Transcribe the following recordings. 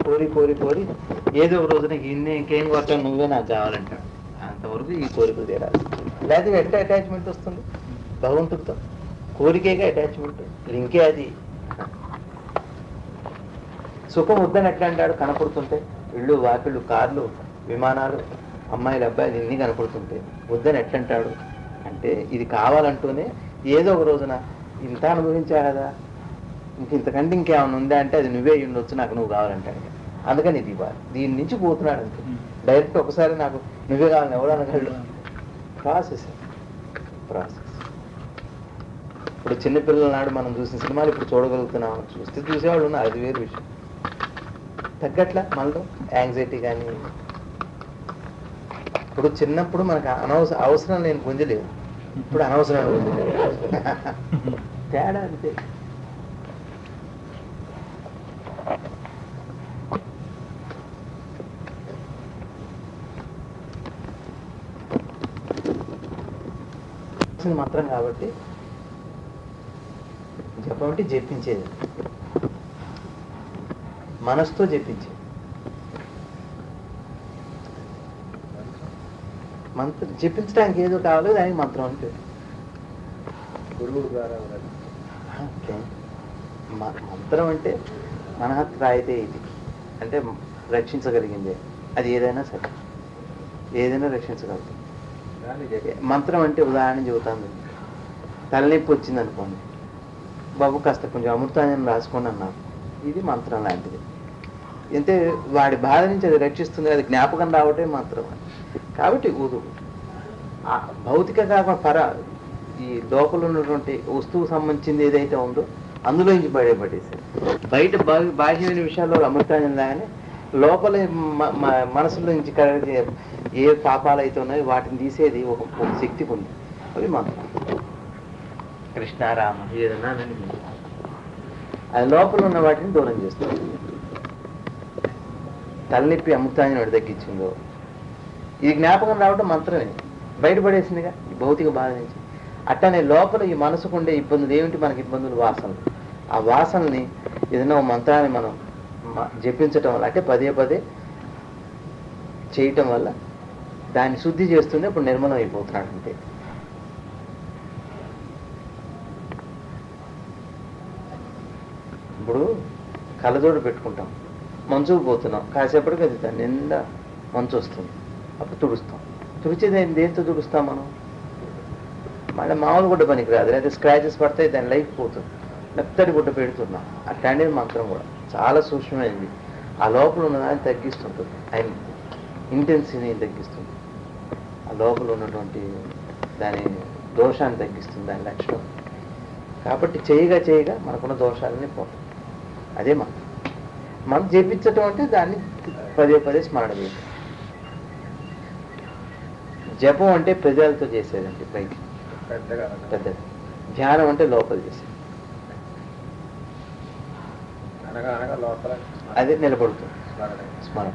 కోరి కోరి కోరి ఏదో ఒక రోజున ఇంకేం కొట్టాను నువ్వే నాకు కావాలంటాడు. అంతవరకు ఈ కోరికలు తీరాలి. లేదా ఎట్లా అటాచ్మెంట్ వస్తుంది భగవంతుడితో? కోరికేగా అటాచ్మెంట్, లింకే అది. సుఖం వద్దని ఎట్లా అంటాడు? కనపడుతుంటే ఇళ్ళు వాకిళ్ళు కార్లు విమానాలు అమ్మాయిలు అబ్బాయిలు ఇన్ని కనపడుతుంటే వద్దని ఎట్లంటాడు? అంటే ఇది కావాలంటూనే ఏదో ఒక రోజున ఇంత అనుభవించా కదా, ఇంతకంటే ఇంకేమైనా ఉందా అంటే అది నువ్వే ఉండొచ్చు, నాకు నువ్వు కావాలంటాడు. అందుకని ఇది ఇవ్వాలి. దీని నుంచి పోతున్నాడు అంతే. డైరెక్ట్ ఒకసారి నాకు నువ్వే కావాలని ఎవరు అనగలడు? ప్రాసెస్. ఇప్పుడు చిన్నపిల్లల నాడు మనం చూసిన సినిమాలు ఇప్పుడు చూడగలుగుతున్నాం, చూసేవాళ్ళు ఉన్నారు, అది వేరు విషయం. తగ్గట్లా మనలో యాంగ్జైటీ కానీ. ఇప్పుడు చిన్నప్పుడు మనకు అవసరం లేని పొందలేవు, ఇప్పుడు అనవసరం తేడా అంతే. మాత్రం కాబట్టి జపం జపించేది, మనసుతో జపించేది. మంత్రం జపించడానికి ఏదో కావాలి, దానికి మంత్రం అంటే గురువు ద్వారా. మంత్రం అంటే మనహత్రాయితే ఇది అంటే రక్షించగలిగిందే. అది ఏదైనా సరే, ఏదైనా రక్షించగలుగుతుంది. మంత్రం అంటే ఉదాహరణ చెబుతాను. తలనొప్పి వచ్చింది అనుకోండి, బాబు కాస్త కొంచెం అమృతాన్ని రాసుకోండి అన్నారు. ఇది మంత్రం లాంటిది. అంటే వాడి బాధ నుంచి అది రక్షిస్తుంది, అది జ్ఞాపకం రావటమే మంత్రం. కాబట్టి భౌతిక కాకుండా ఈ లోపల ఉన్నటువంటి వస్తువుకు సంబంధించింది ఏదైతే ఉందో అందులో నుంచి బయటపడేసారు. బయట బాహ్యమైన విషయాల్లో అమృతాన్ని లాగానే లోపల మనసులో నుంచి ఏ పాపాలు అయితే ఉన్నాయో వాటిని తీసేది ఒక శక్తి ఉంది. అవి మంత్రం. కృష్ణారామ ఏదన్నా అది లోపల ఉన్న వాటిని దూరం చేస్తుంది. తలనొప్పి అమృతాన్ని వాడు తగ్గించిందో ఇది జ్ఞాపకం రావడం మంత్రమే, బయటపడేసిందిగా ఈ భౌతిక బాధ నుంచి. అట్టనే లోపల ఈ మనసుకు ఉండే ఇబ్బందులు ఏమిటి? మనకి ఇబ్బందులు వాసనలు. ఆ వాసనని ఏదైనా మంత్రాన్ని మనం జపించటం వల్ల, అంటే పదే పదే చేయటం వల్ల దాన్ని శుద్ధి చేస్తుంది. అప్పుడు నిర్మలం అయిపోతున్నాడు అంతే. ఇప్పుడు కళ్ళజోడు పెట్టుకుంటాం, మంచుకు పోతున్నాం, కాసేపటికి అది దాని నిండా మంచు వస్తుంది, అప్పుడు తుడుస్తాం. తుడిచేది దేంతో తుడుస్తాం మనం? మళ్ళీ మామూలు గుడ్డ పనికి రాదు, లేదా స్క్రాచెస్ పడతాయి, దాని లైఫ్ పోతుంది, మెత్తడి గుడ్డ పెడుతున్నాం. అట్లాంటిది మంత్రం కూడా చాలా సూక్ష్మమైనది. ఆ లోపల ఉన్నదాన్ని తగ్గిస్తుంటుంది, ఆయన ఇంటెన్సిటీని తగ్గిస్తుంది, ఆ లోపల ఉన్నటువంటి దాని దోషాన్ని తగ్గిస్తుంది, దాని లక్షణం. కాబట్టి చేయగా చేయగా మనకున్న దోషాలని పోతాయి. అదే మనం చేపించటం అంటే దాన్ని పదే పదే స్మరణ చేయటం. జపం అంటే ప్రజలతో చేసేదండి, పైకి పెద్దది. ధ్యానం అంటే లోపల చేసేది, అదే నిలబడుతుంది స్మరణ.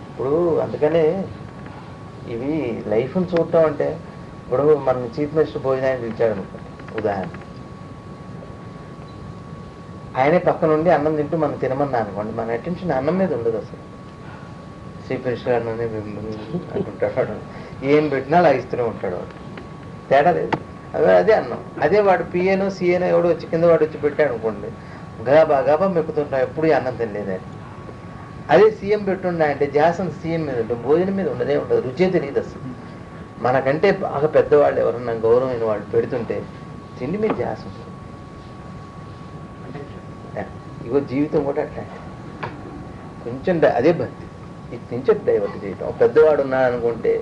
ఇప్పుడు అందుకనే ఇవి లైఫ్ని చూడటం అంటే, ఇప్పుడు మన చీఫ్ మినిస్టర్ భోజనాన్ని పిలిచాడు అనుకోండి ఉదాహరణ, ఆయనే పక్క నుండి అన్నం తింటూ మనం తినమన్నా అనుకోండి, మన అటెన్షన్ అన్నం మీద ఉండదు అసలు. చీఫ్ మినిస్టర్ గారు అంటుంటాడు, ఏం పెట్టినా అలా ఇస్తూనే ఉంటాడు వాడు, తేడా లేదు. అదే అన్నం. అదే వాడు పిఏనో సిఏనో ఎవడో వచ్చి కింద వాడు వచ్చి పెట్టాడు అనుకోండి, గాబా గాబా మెక్కుతుంటా, ఎప్పుడు అన్నం తినలేదని. అదే సీఎం పెట్టుండా అంటే జాసం సీఎం మీద ఉంటుంది, భోజనం మీద ఉండదే ఉండదు, రుచే తెలియదు అసలు. మనకంటే బాగా పెద్దవాళ్ళు ఎవరన్నా గౌరవమైన వాళ్ళు పెడుతుంటే తిండి మీద జాసం. ఇగో జీవితం కూడా అట్లాంటి కొంచెం అదే భక్తి, ఇటు నుంచి డైవర్ట్ చేయటం. పెద్దవాడు ఉన్నాడు అనుకుంటే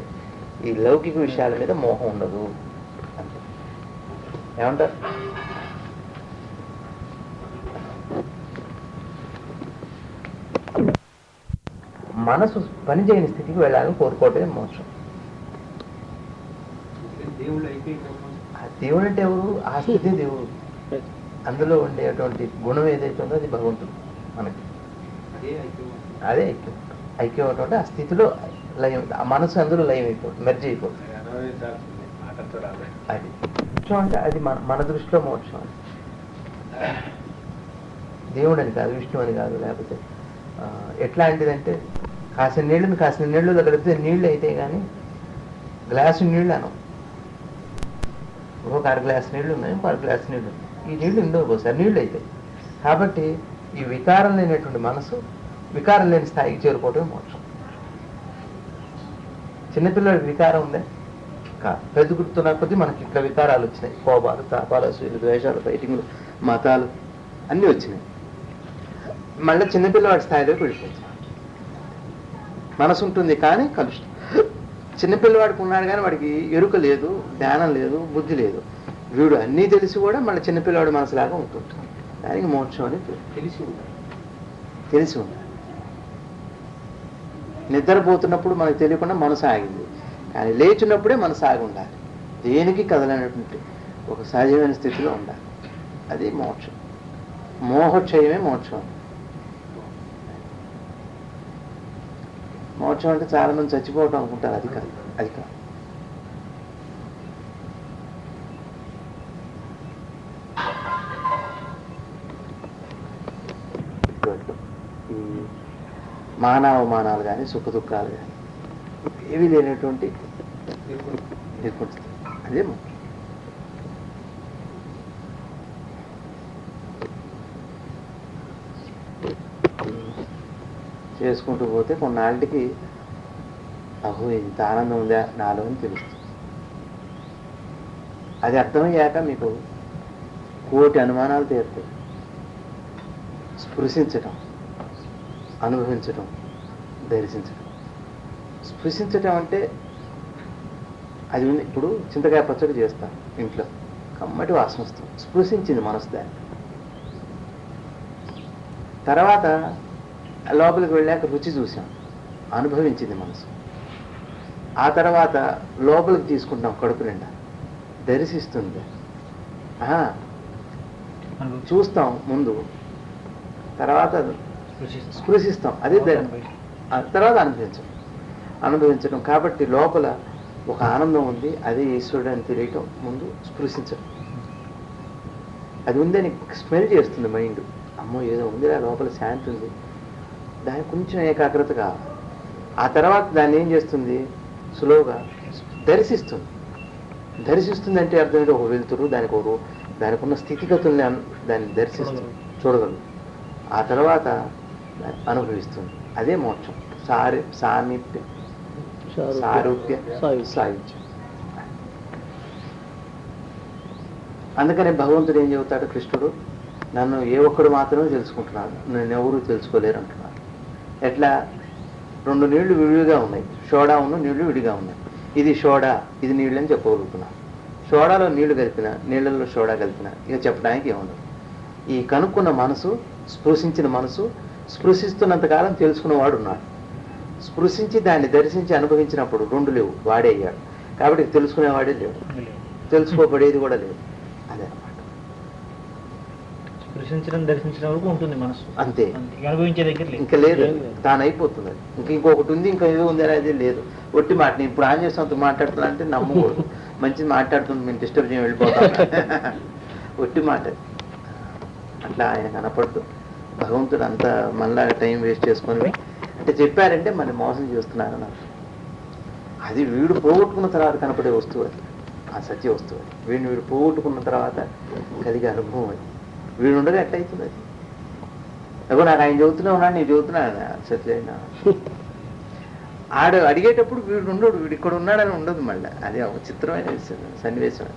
ఈ లౌకిక విషయాల మీద మోహం ఉండదు అంతే. ఏమంటారు? మనసు పనిచేయని స్థితికి వెళ్ళాలని కోరుకోవటమే మోక్షం. దేవుడు అంటే ఎవరు? ఆ స్థితి దేవుడు. అందులో ఉండేటువంటి గుణం ఏదైతే ఉందో అది భగవంతుడు మనకి. అదే ఐక్యం. ఐక్యం అంటే ఆ స్థితిలో లయం, ఆ మనసు అందులో లయం అయిపోతుంది, మెర్జ్ అయిపోతుంది. అది మోక్షం అంటే అది మన దృష్టిలో మోక్షం. దేవుడు అని కాదు, విష్ణు అని కాదు, లేకపోతే ఎట్లాంటిదంటే కాసిన నీళ్ళలో కలిపితే నీళ్ళు అయితే కానీ గ్లాసు నీళ్ళు అనం. ఒక 1/2 గ్లాసు నీళ్ళు ఉన్నాయి, 1/2 గ్లాసు నీళ్ళు ఉన్నాయి. ఈ నీళ్ళు ఉండవు ఒకసారి నీళ్ళు అవుతాయి. కాబట్టి ఈ వికారం లేనటువంటి మనసు వికారం లేని స్థాయికి చేరుకోవటమే మోక్షం. చిన్నపిల్లలకి వికారం ఉందే కాదు, పెద్దగుర్తున్న కొద్దీ మనకి ఇట్లా వికారాలు వచ్చినాయి. కోపాలు, తాపాలు, అసూయలు, ద్వేషాలు, ఫైటింగ్లు, మతాలు అన్నీ వచ్చినాయి. మళ్ళీ చిన్నపిల్లవాడి స్థాయిలోకి వెళ్ళిపోతుంది. మనసు ఉంటుంది కానీ కలుషితం. చిన్నపిల్లవాడికి ఉన్నాడు కానీ వాడికి ఎరుక లేదు, జ్ఞానం లేదు, బుద్ధి లేదు. వీడు అన్నీ తెలిసి కూడా మళ్ళీ చిన్నపిల్లవాడి మనసులాగా ఉంటుంటాడు. దానికి మోక్షం అని తెలిసి ఉండాలి. నిద్రపోతున్నప్పుడు మనకు తెలియకుండా మనసు ఆగింది, కానీ లేచినప్పుడే మనసు ఆగి ఉండాలి. దేనికి కదలనటువంటి ఒక సహజమైన స్థితిలో ఉండాలి. అది మోక్షం. మోహక్షయమే మోక్షం. మోక్షం అంటే చాలా మంది చచ్చిపోవటం అనుకుంటారు. అది కాదు, అది కాదు. ఈ మానవమానాలు కానీ సుఖ దుఃఖాలు కానీ ఏవి లేనటువంటి నిర్గుణస్థితి, అదే మోక్షం. చేసుకుంటూ పోతే కొన్నాళ్ళకి అహో ఇంత ఆనందం ఉందా నాలో అని తెలుస్తుంది. అది అర్థమయ్యాక మీకు కోటి అనుమానాలు తీరుతాయి. స్పృశించటం, అనుభవించటం, దర్శించటం. స్పృశించటం అంటే అది ఉంది. ఇప్పుడు చింతకాయ పచ్చడి చేస్తాం ఇంట్లో, కమ్మటి వాసన వస్తుంది, స్పృశించింది మనసు దాన్ని. తర్వాత లోపలికి వెళ్ళాక రుచి చూసాం, అనుభవించింది మనసు. ఆ తర్వాత లోపలికి తీసుకుంటాం కడుపు నిండా, దర్శిస్తుంది. చూస్తాం ముందు, తర్వాత స్పృశిస్తాం, అదే తర్వాత అనుభవించడం. కాబట్టి లోపల ఒక ఆనందం ఉంది, అదే ఈశ్వరుడు అని తెలియటం ముందు స్పృశించడం. అది ఉందని స్మెల్ చేస్తుంది మైండ్. అమ్మో ఏదో ఉందిరా లోపల, శాంతి ఉంది, దానికి కొంచెం ఏకాగ్రత కావాలి. ఆ తర్వాత దాన్ని ఏం చేస్తుంది, సులువుగా దర్శిస్తుంది. దర్శిస్తుంది అంటే అర్థం ఏంటి, ఒక వెలుతురు, దానికి ఉన్న స్థితిగతుల్ని దాన్ని దర్శిస్తుంది, చూడగలరు. ఆ తర్వాత అనుభవిస్తుంది. అదే మోక్షం. సారూప్య సాయుధ్యం. అందుకనే భగవంతుడు ఏం చెబుతాడు, కృష్ణుడు నన్ను ఏ ఒక్కడు మాత్రమే తెలుసుకుంటున్నాడు, నన్ను ఎవరు తెలుసుకోలేరు అంటున్నాడు. ఎట్లా, 2 నీళ్లు విడిగా ఉన్నాయి, సోడా ఉన్న నీళ్లు విడిగా ఉన్నాయి. ఇది సోడా, ఇది నీళ్ళు అని చెప్పగలుగుతున్నాను. సోడాలో నీళ్లు కలిపిన, నీళ్ళల్లో సోడా కలిపిన, ఇక చెప్పడానికి ఏముండదు. ఈ కనుక్కున్న మనసు, స్పృశించిన మనసు, స్పృశిస్తున్నంతకాలం తెలుసుకున్నవాడు ఉన్నాడు. స్పృశించి దాన్ని దర్శించి అనుభవించినప్పుడు 2 లేవు, వాడే అయ్యాడు. కాబట్టి తెలుసుకునేవాడే లేడు, తెలుసుకోబడేది కూడా లేదు. అదే అన్నమాట. స్పృశించడం దర్శించడం వరకు ఉంటుంది మనసు, అంతే. అనుభవించే దగ్గర ఇంకా లేదు, తాను అయిపోతుంది. అది ఇంకొకటి ఉంది, ఇంకా ఏదో ఉంది అనేది లేదు. ఒట్టి మాట. నేను ఇప్పుడు ఆన్ చేస్తాను మాట్లాడుతున్నా అంటే నమ్మకూడదు. మంచిది మాట్లాడుతుంది, మేము డిస్టర్బ్ చేయం, వెళ్ళిపోతాం. ఒట్టి మాట. అట్లా ఆయన కనపడుతూ భగవంతుడు అంతా మళ్ళా టైం వేస్ట్ చేసుకొని అంటే చెప్పారంటే మన మోసం చేస్తున్నారని అర్థం. అది వీడు పోగొట్టుకున్న తర్వాత కనపడే వస్తువు, అది ఆ సత్య వస్తువు. అది వీడు పోగొట్టుకున్న తర్వాత కలిగే అనుభవం. అది వీడు ఉండగా ఎట్లయితుంది? అది అగో నాకు ఆయన చదువుతూనే ఉన్నాడు, నేను చదువుతున్నాను సత్యైనా. ఆడు అడిగేటప్పుడు వీడు ఉండడు, వీడు ఇక్కడ ఉన్నాడని ఉండదు. మళ్ళీ అది ఒక చిత్రమైన సన్నివేశం.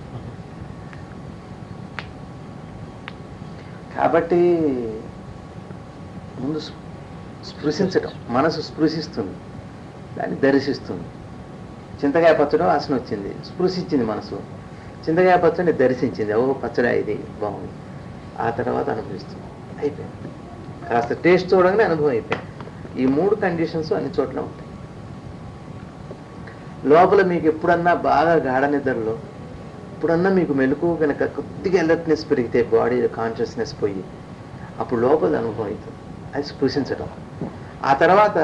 కాబట్టి ముందు స్పృశించటం, మనసు స్పృశిస్తుంది, దాన్ని దర్శిస్తుంది. చింతకాయ పచ్చడి వాసన వచ్చింది, స్పృశించింది మనసు. చింతకాయ పచ్చడిని దర్శించింది, ఓ పచ్చడి ఇది బాగుంది. ఆ తర్వాత అనుభవిస్తుంది, అయిపోయింది. కాస్త టేస్ట్ చూడగానే అనుభవం అయిపోయింది. ఈ 3 కండిషన్స్ అన్ని చోట్ల ఉంటాయి. లోపల మీకు ఎప్పుడన్నా బాగా గాఢ నిద్రలో ఎప్పుడన్నా మీకు మెలకు కనుక కొద్దిగా అలర్ట్నెస్ పెరిగితే, బాడీ కాన్షియస్నెస్ పోయి అప్పుడు లోపల అనుభవం అవుతుంది, అది స్పృశించడం. ఆ తర్వాత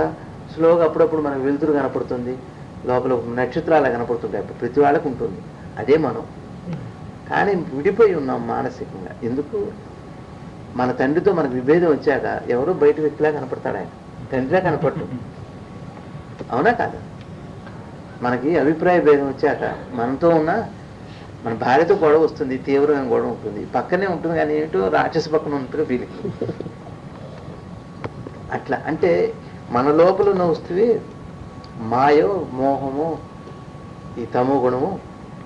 స్లోగా అప్పుడప్పుడు మనకు వెలుతురు కనపడుతుంది, లోపల నక్షత్రాలు కనపడుతుంటాయి. అప్పుడు ప్రతి వాళ్ళకు ఉంటుంది, అదే మనం. కానీ విడిపోయి ఉన్నాం మానసికంగా. ఎందుకు? మన తండ్రితో మనకు విభేదం వచ్చాక ఎవరో బయట వ్యక్తిలా కనపడతాడు ఆయన, తండ్రిలా కనపడ్డు. అవునా కాదా? మనకి అభిప్రాయ భేదం వచ్చాక మనతో ఉన్న మన భార్యతో గొడవ వస్తుంది, తీవ్రమైన గొడవ ఉంటుంది, పక్కనే ఉంటుంది కానీ ఏమిటో రాక్షస పక్కన ఉన్నట్టుగా ఫీలింగ్. అట్లా అంటే మన లోపల ఉన్న వస్తువే మాయో మోహమో ఈ తమో గుణము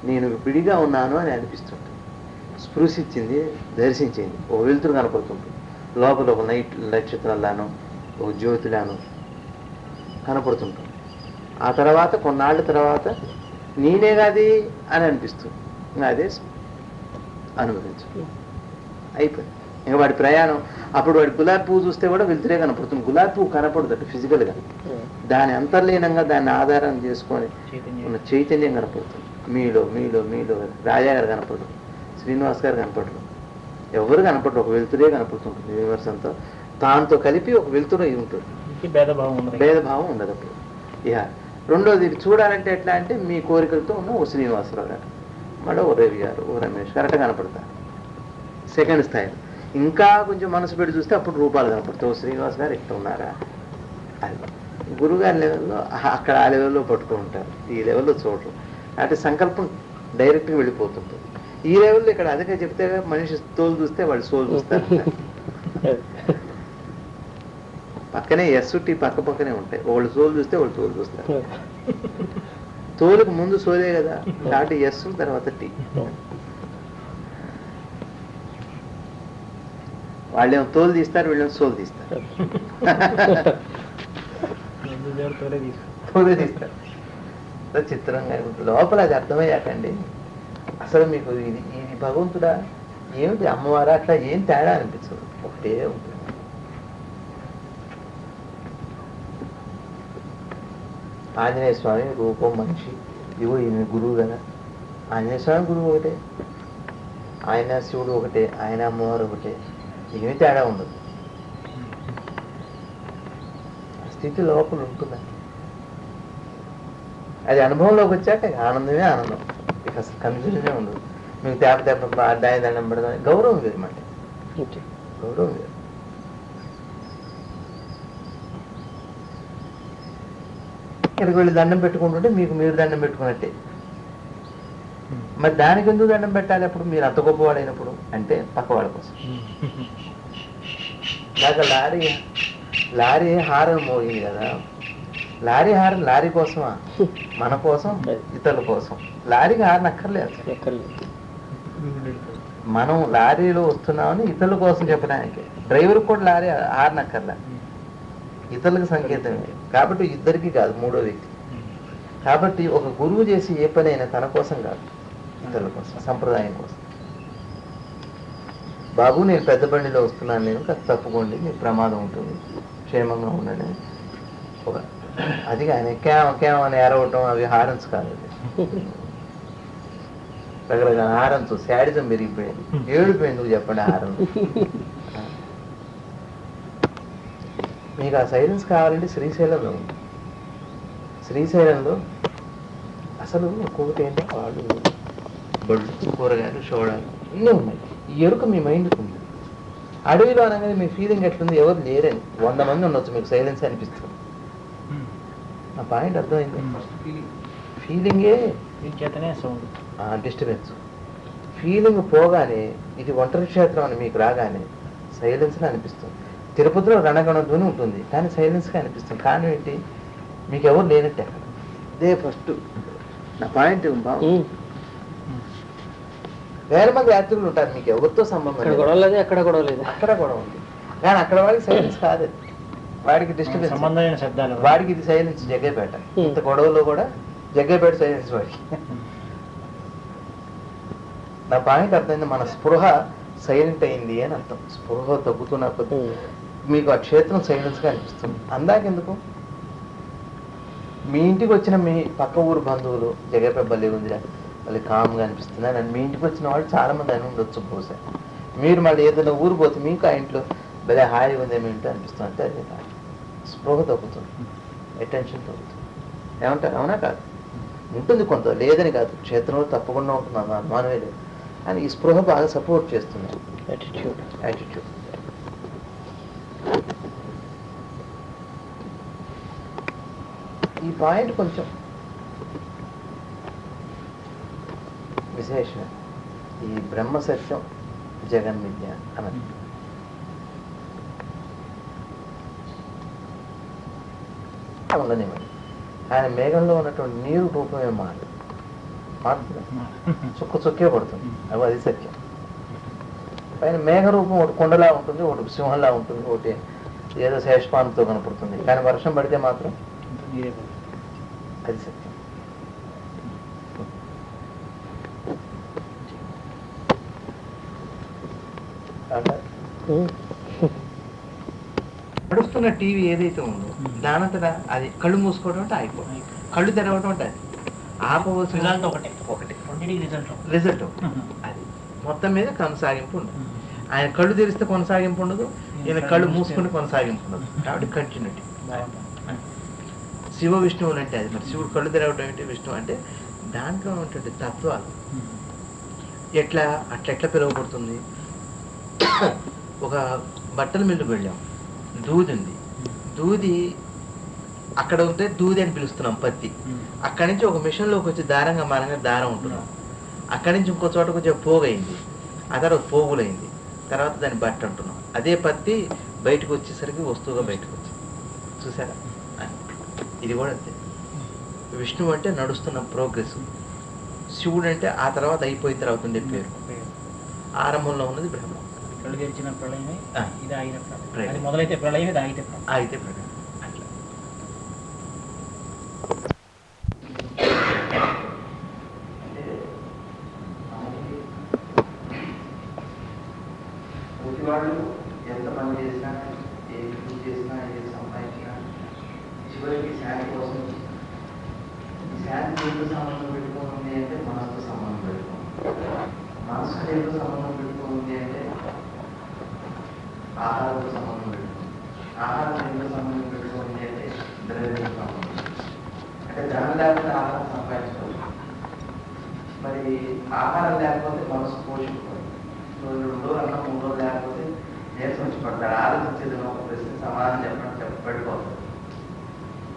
నేను విడిగా ఉన్నాను అని అనిపిస్తుంటుంది. స్పృశించింది, దర్శించింది, ఓ వెలుతురు కనపడుతుంటుంది, లోపల ఒక నక్షత్రాలను ఒక జ్యోతిలాను కనపడుతుంటుంది. ఆ తర్వాత కొన్నాళ్ళ తర్వాత నేనే కాది అని అనిపిస్తుంది. ఇంకా అదే అనుభవించు అయిపోయింది. ఇంకా వాడి ప్రయాణం అప్పుడు వాడి గులాబీ పువ్వు చూస్తే కూడా వెలుతురే కనపడుతుంది. గులాబీ పువ్వు కనపడదు ఫిజికల్గా, దాని అంతర్లీనంగా దాన్ని ఆధారం చేసుకొని ఉన్న చైతన్యం కనపడుతుంది. మీలో మీలో మీలో రాజా గారు కనపడరు, శ్రీనివాస్ గారు కనపడరు, ఎవరు కనపడరు, ఒక వెలుతురే కనపడుతుంటుంది. విమర్శంతో తాంతో కలిపి ఒక వెలుతురు అయి ఉంటుంది, భేదభావం ఉండదు అప్పుడు. ఇక రెండోది ఇది చూడాలంటే ఎట్లా అంటే మీ కోరికలతో ఉన్న ఓ శ్రీనివాసరావు గారు, మళ్ళీ ఓ రవి గారు, ఓ రమేష్ కరెక్ట్గా కనపడతారు. సెకండ్ స్థాయిలో ఇంకా కొంచెం మనసు పెట్టి చూస్తే అప్పుడు రూపాలు కనపడతాయి. ఓ శ్రీనివాస్ గారు ఎట్లా ఉన్నారా అది గురుగారి లెవెల్లో అక్కడ ఆ లెవెల్లో పట్టుకుంటారు, ఈ లెవెల్లో చూడరు. అంటే సంకల్పం డైరెక్ట్గా వెళ్ళిపోతుంటుంది. ఈ లెవెల్లో ఇక్కడ అదిగా చెప్తే మనిషి తోలు చూస్తే వాళ్ళు సోలు చూస్తారు. పక్కనే ఎస్సుటి పక్క పక్కనే ఉంటాయి, వాళ్ళు సోలు చూస్తే వాళ్ళు తోలు చూస్తారు. తోలుకు ముందు సోలే కదా, కాబట్టి ఎస్సు తర్వాత టీ. వాళ్ళేమో తోలు తీస్తారు, వీళ్ళేమో సోలు తీస్తారు. తోలే తీస్తారు. చిత్రంగా లోపల అది అర్థమయ్యాకండి అసలు మీకు ఇది ఇది భగవంతుడా ఏమిటి అమ్మవారా అట్లా ఏం తేడా అనిపించదు, ఒకటే ఉంటుంది. ఆంజనేయ స్వామి రూపం మనిషి, ఇవో ఈయన గురువు కదా. ఆంజనేయ స్వామి గురువు ఒకటే, ఆయన శివుడు ఒకటే, ఆయన అమ్మవారు ఒకటే, ఏమి తేడా ఉండదు. ఆ స్థితి లోపల ఉంటుందండి. అది అనుభవంలోకి వచ్చాక ఆనందమే ఆనందం, ఇక అసలు కన్ఫ్యూజనే ఉండదు. మీకు తేప దాని దండం పెడదాం, గౌరవం వేరు మాట, గౌరవం వేరు. ఇక్కడికి వెళ్ళి దండం పెట్టుకుంటుంటే మీకు మీరు దండం పెట్టుకున్నట్టే. మరి దానికి ఎందుకు దండం పెట్టాలి అప్పుడు మీరు అంత గొప్పవాడైనప్పుడు? అంటే పక్కవాళ్ళ కోసం. దాకా లారీ హారన్ మోగింది కదా, లారీ హారన్ లారీ కోసమా? మన కోసం, ఇతరుల కోసం. లారీకి హారన్ అక్కర్లేదు. మనం లారీలో వస్తున్నామని ఇతరుల కోసం చెప్పడానికి. డ్రైవర్ కూడా లారీ హారన్ అక్కర్లే, ఇతరులకు సంకేతమే. కాబట్టి ఇద్దరికి కాదు, మూడో వ్యక్తి. కాబట్టి ఒక గురువు చేసి ఏ పని అయినా తన కోసం కాదు, ఇతరుల కోసం, సంప్రదాయం కోసం. బాబు నేను పెద్ద బండిలో వస్తున్నాను, నేను కాస్త తప్పుకోండి, మీకు ప్రమాదం ఉంటుంది, క్షేమంగా ఉండండి. ఒక అది కానీ కేమ అని ఏరవటం అవి హారన్స్ కాదు. రకరకాల హారన్స్, శాడిజం పెరిగిపోయింది, ఏడిపోయిందుకు చెప్పండి హారన్. మీకు ఆ సైలెన్స్ కావాలంటే శ్రీశైలంలో ఉంది. శ్రీశైలంలో అసలు ఒక్కొక్కటి ఏంటో వాళ్ళు బళ్ళు, కూరగాయలు, సోడాలు అన్నీ ఉన్నాయి. ఈ ఎరుక మీ మైండ్కి ఉంది. అడవిలో అనగానే మీ ఫీలింగ్ ఎట్లుంది? ఎవరు లేరని 100 మంది ఉండొచ్చు, మీకు సైలెన్స్ అనిపిస్తుంది. నా పాయింట్ అర్థమైంది? ఫీలింగే డిస్టర్బెన్స్. ఫీలింగ్ పోగానే ఇది ఒంటరి క్షేత్రం అని మీకు రాగానే సైలెన్స్గా అనిపిస్తుంది. తిరుపతిలో రణగణధ్వని ఉంటుంది, కానీ సైలెన్స్గా అనిపిస్తుంది. కానీ ఏంటి? మీకు ఎవరు లేనట్టే అక్కడ. ఇదే ఫస్ట్ నా పాయింట్. వేల మంది యాత్రికులు ఉంటారు, మీకు ఎవరితో సంబంధం లేదు, అక్కడ గొడవ లేదు, అక్కడ గొడవ ఉంది. కానీ అక్కడ వాడికి సైలెన్స్ కాదు, వాడికి డిస్టర్బెన్స్. వాడికి ఇది సైలెన్స్. జగ్గైపేట ఇంత గొడవలో కూడా జగ్గైపేట సైలెన్స్ వాడికి. నా పాయింట్ అర్థమైంది. మన స్పృహ సైలెంట్ అయింది అని అర్థం. స్పృహ తగ్గుతున్న కొద్ది మీకు ఆ క్షేత్రం సైలెన్స్గా అనిపిస్తుంది. అందాకెందుకు? మీ ఇంటికి వచ్చిన మీ పక్క ఊరు బంధువులు జగ్గైపేట బల్లి ఉందిరా, మళ్ళీ కామ్గా అనిపిస్తుంది అని మీ ఇంటికి వచ్చిన వాళ్ళు చాలా మంది అని ఉండొచ్చు బహుశా. మీరు మళ్ళీ ఏదైనా ఊరు పోతే మీకు ఆ ఇంట్లో భలే హాయిగా ఉంది మీ ఇంట్లో అనిపిస్తుంది. అంటే అది స్పృహ తగ్గుతుంది, అటెన్షన్ తగ్గుతుంది. ఏమంటారు? అవునా కాదు? ఉంటుంది కొంత, లేదని కాదు, క్షేత్రంలో తప్పకుండా ఉంటుంది, అనుమానమే లేదు. కానీ ఈ స్పృహ బాగా సపోర్ట్ చేస్తుంది. యాటిట్యూడ్ ఈ పాయింట్ కొంచెం విశేషం. ఈ బ్రహ్మ సత్యం జగన్మిథ్య అన్నది ఉండనివ్వండి. ఆయన మేఘంలో ఉన్నటువంటి నీరు రూపమే మారుతుంది, చుక్కే పడుతుంది, అది సత్యం. పైన మేఘ రూపం ఒకటి కొండలా ఉంటుంది, ఒకటి సింహంలా ఉంటుంది, ఒకటి ఏదో శేషపానంతో కనపడుతుంది. కానీ వర్షం పడితే మాత్రం అది సత్యం. నడుస్తున్న టీవీ ఏదైతే ఉందో దానంతటా అది కళ్ళు మూసుకోవడం అంటే అయిపోతుంది, కళ్ళు తెరవడం అంటే అది ఆపవలసిన ఒకటి రిజల్ట్ అది మొత్తం మీద కొనసాగింపు ఉండదు. ఆయన కళ్ళు తెరిస్తే కొనసాగింపు ఉండదు, ఈయన కళ్ళు మూసుకుంటే కొనసాగింపు ఉండదు. కాబట్టి కంటిన్యూటీ. శివ విష్ణువులు అంటే అది. మరి శివుడు కళ్ళు తెరవడం ఏంటి, విష్ణువు అంటే దాంట్లో ఉన్నటువంటి తత్వాలు అట్లా పిలువబడుతుంది. ఒక బట్టల మిల్లుకు వెళ్ళాం, దూది ఉంది, దూది అక్కడ ఉంటే దూది అని పిలుస్తున్నాం, పత్తి. అక్కడి నుంచి ఒక మిషన్లోకి వచ్చి దారంగా మారంగా దారం ఉంటున్నాం. అక్కడి నుంచి ఇంకో చోట కొంచెం పోగైంది, ఆ తర్వాత పోగులైంది, తర్వాత దాన్ని బట్ట అంటున్నాం. అదే పత్తి బయటకు వచ్చేసరికి వస్తువుగా బయటకు వచ్చింది. చూసారా? ఇది కూడా అంతే. విష్ణువు అంటే నడుస్తున్న ప్రోగ్రెస్, శివుడు అంటే ఆ తర్వాత అయిపోయిన తర్వాత ఉండే పేరు. ఆరంభంలో ఉన్నది బ్రహ్మ. కళ్ళు తెరిచిన ప్రళయమే, ఇది ఆగిన ప్రళయం. అది మొదలైతే ప్రళయం, ఇది ఆగితే ప్రళయం. అట్లా వాళ్ళు ఎంత పని చేసినా, ఏ పూజ చేసినా, ఏ సంపాదించినా చివరికి శాంతి కోసం, శాంతి ఎందుకు సంబంధం పెట్టుకోండి అంటే మనసుతో సంబంధం పెట్టుకోండి. మనసు ఎందుకు సంబంధం పెట్టుకోండి అంటే ఆహారంతో సంబంధం పెట్టుకోండి. ఆహారం ఎందుకు సంబంధం పెట్టుకోండి అంటే ద్రవ్యంతో సంబంధం. అంటే ధనం లేకపోతే ఆహారం సంపాదించుకోవచ్చు. మరి ఆహారం లేకపోతే మనసు పోషించుకోవాలి. 2 రోజులు అన్నం 3 రోజులు లేకపోతే నీరసం వచ్చి పడతాడు. ఆలోచించేది ఒక ప్రశ్న సమాధానం చెప్పబడిపోతుంది.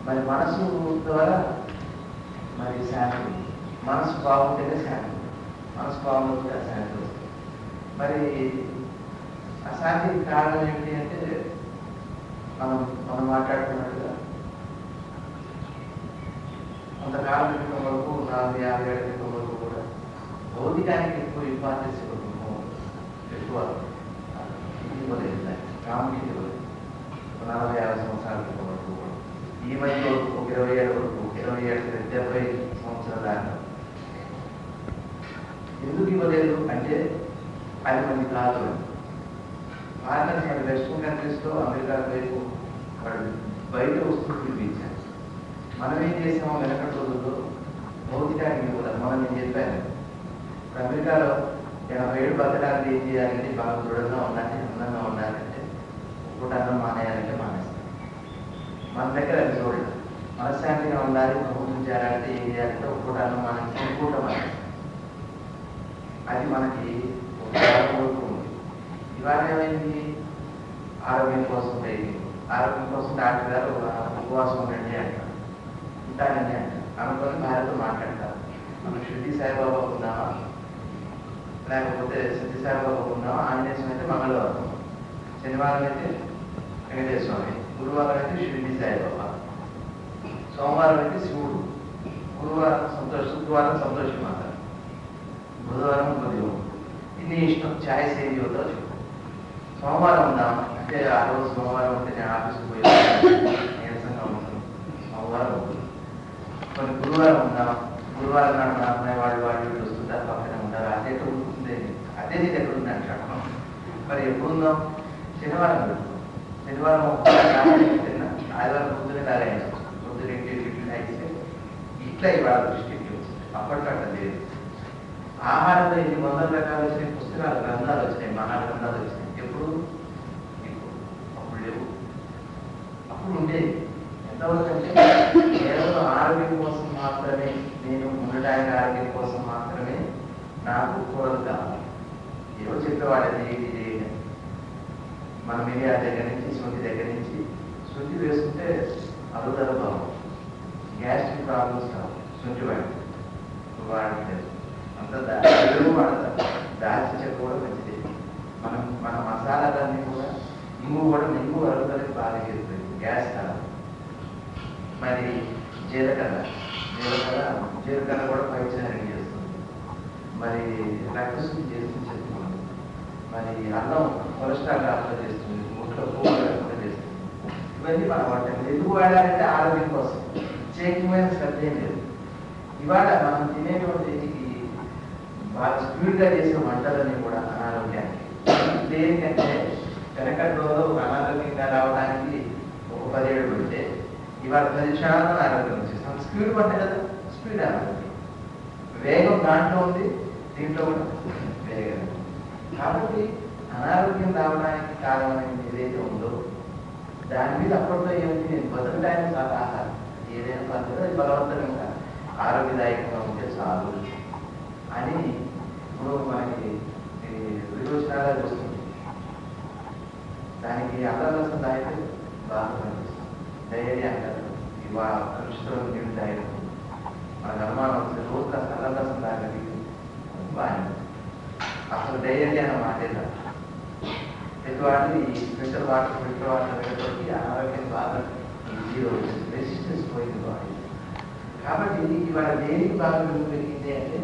మరి మనసు ద్వారా మరి శాంతి, మనసు బాగుంటేనే శాంతి, మనసు బాగుంటే అశాంతి వస్తుంది. మరి అశాంతికి కారణం ఏంటి అంటే మనం మాట్లాడుకున్నట్టుగా కొంతకాలం క్రితం వరకు 40-50 ఏళ్ల క్రితం వరకు కూడా భౌతికానికి ఎక్కువ ఇంపార్టెన్స్ ఎక్కువ ఇవ్వలేదు, ప్రాముఖ్యత ఇవ్వలేదు. 40-50 సంవత్సరాల క్రితం వరకు కూడా. ఈ మధ్య వరకు 20 ఏళ్ళ వరకు, 20 ఏళ్ళ 70 సంవత్సరాల దాకా ఎందుకు ఇవ్వలేదు అంటే అది మనకి కాదు. ఫారినర్స్ మన వెస్ట్రన్ కంట్రీస్లో అమెరికా వైపు వాళ్ళు బయట వస్తువులు పిలిపించారు. మనం ఏం చేసామో వెనకటి రోజుల్లో భౌతికానికి కూడా మనం నేను చెప్పాను. అమెరికాలో 80 ఏళ్ళు బతకాలంటే ఏం చేయాలంటే బాగా దృఢంగా ఉండాలి, అందంగా ఉండాలంటే పూట అన్నం మానేయాలంటే మానేస్తాం. మన దగ్గర అది చూడండి, మనశ్శాంతిగా ఉండాలి, ప్రభుత్వం చేయాలంటే ఏం చేయాలంటే ఒక పూట అన్నం మానేస్తే పూట మానేస్తాం. అది మనకి ఒక వరకు ఉంది. ఇవాళ ఏమైంది, ఆరోగ్యం కోసం డైటింగ్, ఆరోగ్యం కోసం డాక్టర్ గారు ఉపవాసం ఉండండి అంటారు, ఉంటానండి అంటారు. అనుకొని భార్యతో మాట్లాడతారు, మనం షిరిడి సాయిబాబా ఉందామా, లేకపోతే సిద్ధి సాయిబాబా ఉందామా, ఆంజనేయ స్వామి అయితే మంగళవారం, శనివారం అయితే వెంకటేశ్వర స్వామి, గురువారం అయితే షిరిడి సాయిబాబా, సోమవారం అయితే శివుడు, గురువారం శుక్రవారం సంతోషి మాత, బుధవారం బుధుడు. ఇది ఇష్టం, ఛాయిస్ ఏం అవుతుందో చూడు. సోమవారం ఉందామా అంటే ఆ రోజు సోమవారం ఉంటే నేను ఆఫీస్కి పోయి నీరసంగా ఉంటుంది, సోమవారం ఉంటుంది. కొన్ని గురువారం ఉందామా, గురువారం నాడు మా అమ్మాయి వాళ్ళు వస్తుంటారు, పక్కనే ఉంటారు, అదే ఎక్కడ ఉంటుంది, అదే నేను ఎక్కడ ఉంది అంటాడు. మరి ఎప్పుడు ఉందాం, శనివారం పెడతాం. శనివారం తిన్నా, ఆదివారం పొద్దునే తాగాయి, పొద్దున ఇంటి తాగిస్తే ఇట్లా ఇవాళ దృష్టికి వచ్చింది. అప్పట్లో అట్లా లేదు. ఆహారంలో 800 రకాలు వచ్చినాయి, పుస్తకాలు గ్రంథాలు వచ్చినాయి, మహాగ్రంథాలు వచ్చినాయి. ఎప్పుడు ఇప్పుడు అప్పుడు లేవు, అప్పుడు ఉండేది. ఎంతవరకు అంటే కేవలం ఆరోగ్యం కోసం మాత్రమే, నేను ఉండడానికి ఆరోగ్యం కోసం మాత్రమే నాకు కూరలు కావాలి. ఏవో చెప్పేవాళ్ళది ఇది చేయండి. మన మీడియా దగ్గర నుంచి, శృతి దగ్గర నుంచి, శృతి వేసుకుంటే అరుగుదల భావం, గ్యాస్ట్రిక్ ప్రాబ్లమ్స్ రావు. శుంఠి వాడట్లేదు అంత ఎరువు వాడతారు. దాల్చిన చెక్క కూడా మంచిది. మన మసాలాలన్నీ కూడా ఇంగు కూడా ఇంగు అరుగుదలకి బాగా చేస్తుంది, గ్యాస్ కాదు. మరి జీలకర్ర కూడా పైచనని చేస్తుంది. మరి రక్తశుద్ధి చేస్తుంది చెప్తున్నాను. మరి అన్నం కొలెస్ట్రాల్ రాకుండా చేస్తుంది, ముట్లో పువ్వు రాకుండా చేస్తుంది. ఇవన్నీ మనం వాడతాం. ఎందుకు వాడాలంటే ఆరోగ్యం కోసం. చేయకపోయిన శ్రద్ధ ఏం లేదు. ఇవాళ మనం తినేటువంటి బాగా స్పీడ్గా చేసిన వంటలన్నీ కూడా అనారోగ్యానికి. దేనికంటే వెనకటి రోజు అనారోగ్యంగా రావడానికి ఒక 10 ఏళ్ళు పెడితే ఇవాళ 10 క్షణాల్లో ఆరోగ్యం వచ్చేస్తాం. స్పీడ్ వంట కదా, స్పీడ్ ఆరోగ్యం. వేగం దాంట్లో ఉంది, దీంట్లో కూడా వేగం. కాబట్టి అనారోగ్యం రావడానికి కారణమైనది ఏదైతే ఉందో దాని మీద అప్పట్లో ఏమిటి, నేను బతకడానికి చాలా ఆహారం ఏదైనా పద్ధతి అది బలవంతంగా ఆరోగ్యదాయకంగా ఉంటే చాలు అని ఇప్పుడు మనకి విరోచనాలు వస్తుంది. దానికి అల్లం రసం తాగితే బాగా పనిపిస్తుంది. డైరియా అంటారు, ఇవా కలుషితం నీళ్ళు తాగడం. మనకు అనుమానం వస్తుంది, రోజు కాస్త అల్లం రసం తాగడానికి బాగా అసలు డైరియా అన్న మాటే రాదు. ప్రతి వాటిని ఫిల్టర్ వాటర్ వెళ్ళేప్పటికీ అనారోగ్యం బాగా జీరో వచ్చింది, రెసిస్టెన్స్ పోయింది బాడీ. కాబట్టి ఇవాళ దేనికి బాగా పెరిగింది అంటే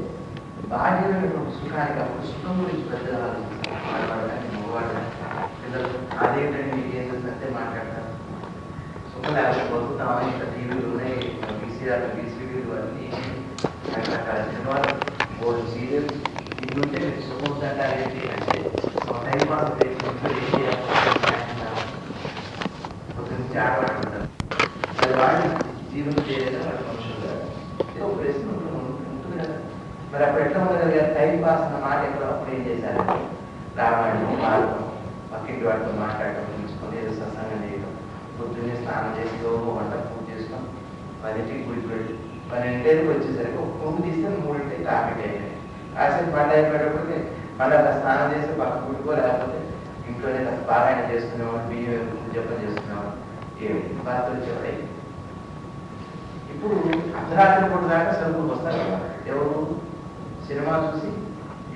బాధ్యతమైన సుఖానికి. అప్పుడు సుఖం గురించి పెద్దగా ఆలోచిస్తారు, ఆడవాళ్ళని మగవాళ్ళని పిల్లలు. అదేంటంటే మీకు ఏం తెలుసు మాట్లాడతారు. సుఖం లేకపోతే బతుకుతామని ఇంత టీవీలు ఉన్నాయి, బీసీవీలు అన్నీ రకరకాల సినిమాలు, బోర్డు సీరియల్స్. ఇది ఉంటే సుఖం ఉందంటారు ఏంటి అంటే టైం పాస్ పొద్దున్నుంచి ఆడవాడుకుంటారు. అది వాడి జీవనం చేయలేదు వాడి మనుషులు. ఏదో ప్రశ్న ఉంటుంది కదా. మరి అప్పుడు ఎట్లా ఉండదు, టైం పాస్ అన్న మాట ఎక్కడ అప్పుడు ఏం చేశారంటే రావడం, మారడం, పక్కింటి వాడితో మాట్లాడటం, పిలుచుకొని ఏదో సత్సంగం చేయడం, పొద్దున్నే స్నానం చేసి వంట పూజ చేసుకొని 10ంటికి గుడికి వెళ్ళి 12ంటికి వచ్చేసరికి ఒక పువ్వు తీస్తే 3ంటికి కాఫీ అయిపోయాయి. కాసేపు పంట అయిపోయేటప్పటికి మళ్ళీ అలా స్నానం చేసి పక్క గుడికో లేకపోతే ఇంట్లోనే పారాయణ చేసుకునేవాడు, బియ్యం జపం చేసుకునేవాడు. ఏమిటి భర్త వచ్చేవాడు. ఇప్పుడు అర్ధరాత్రి పూట దాకా సరుకులు వస్తారు కదా. ఎవరు సినిమా చూసి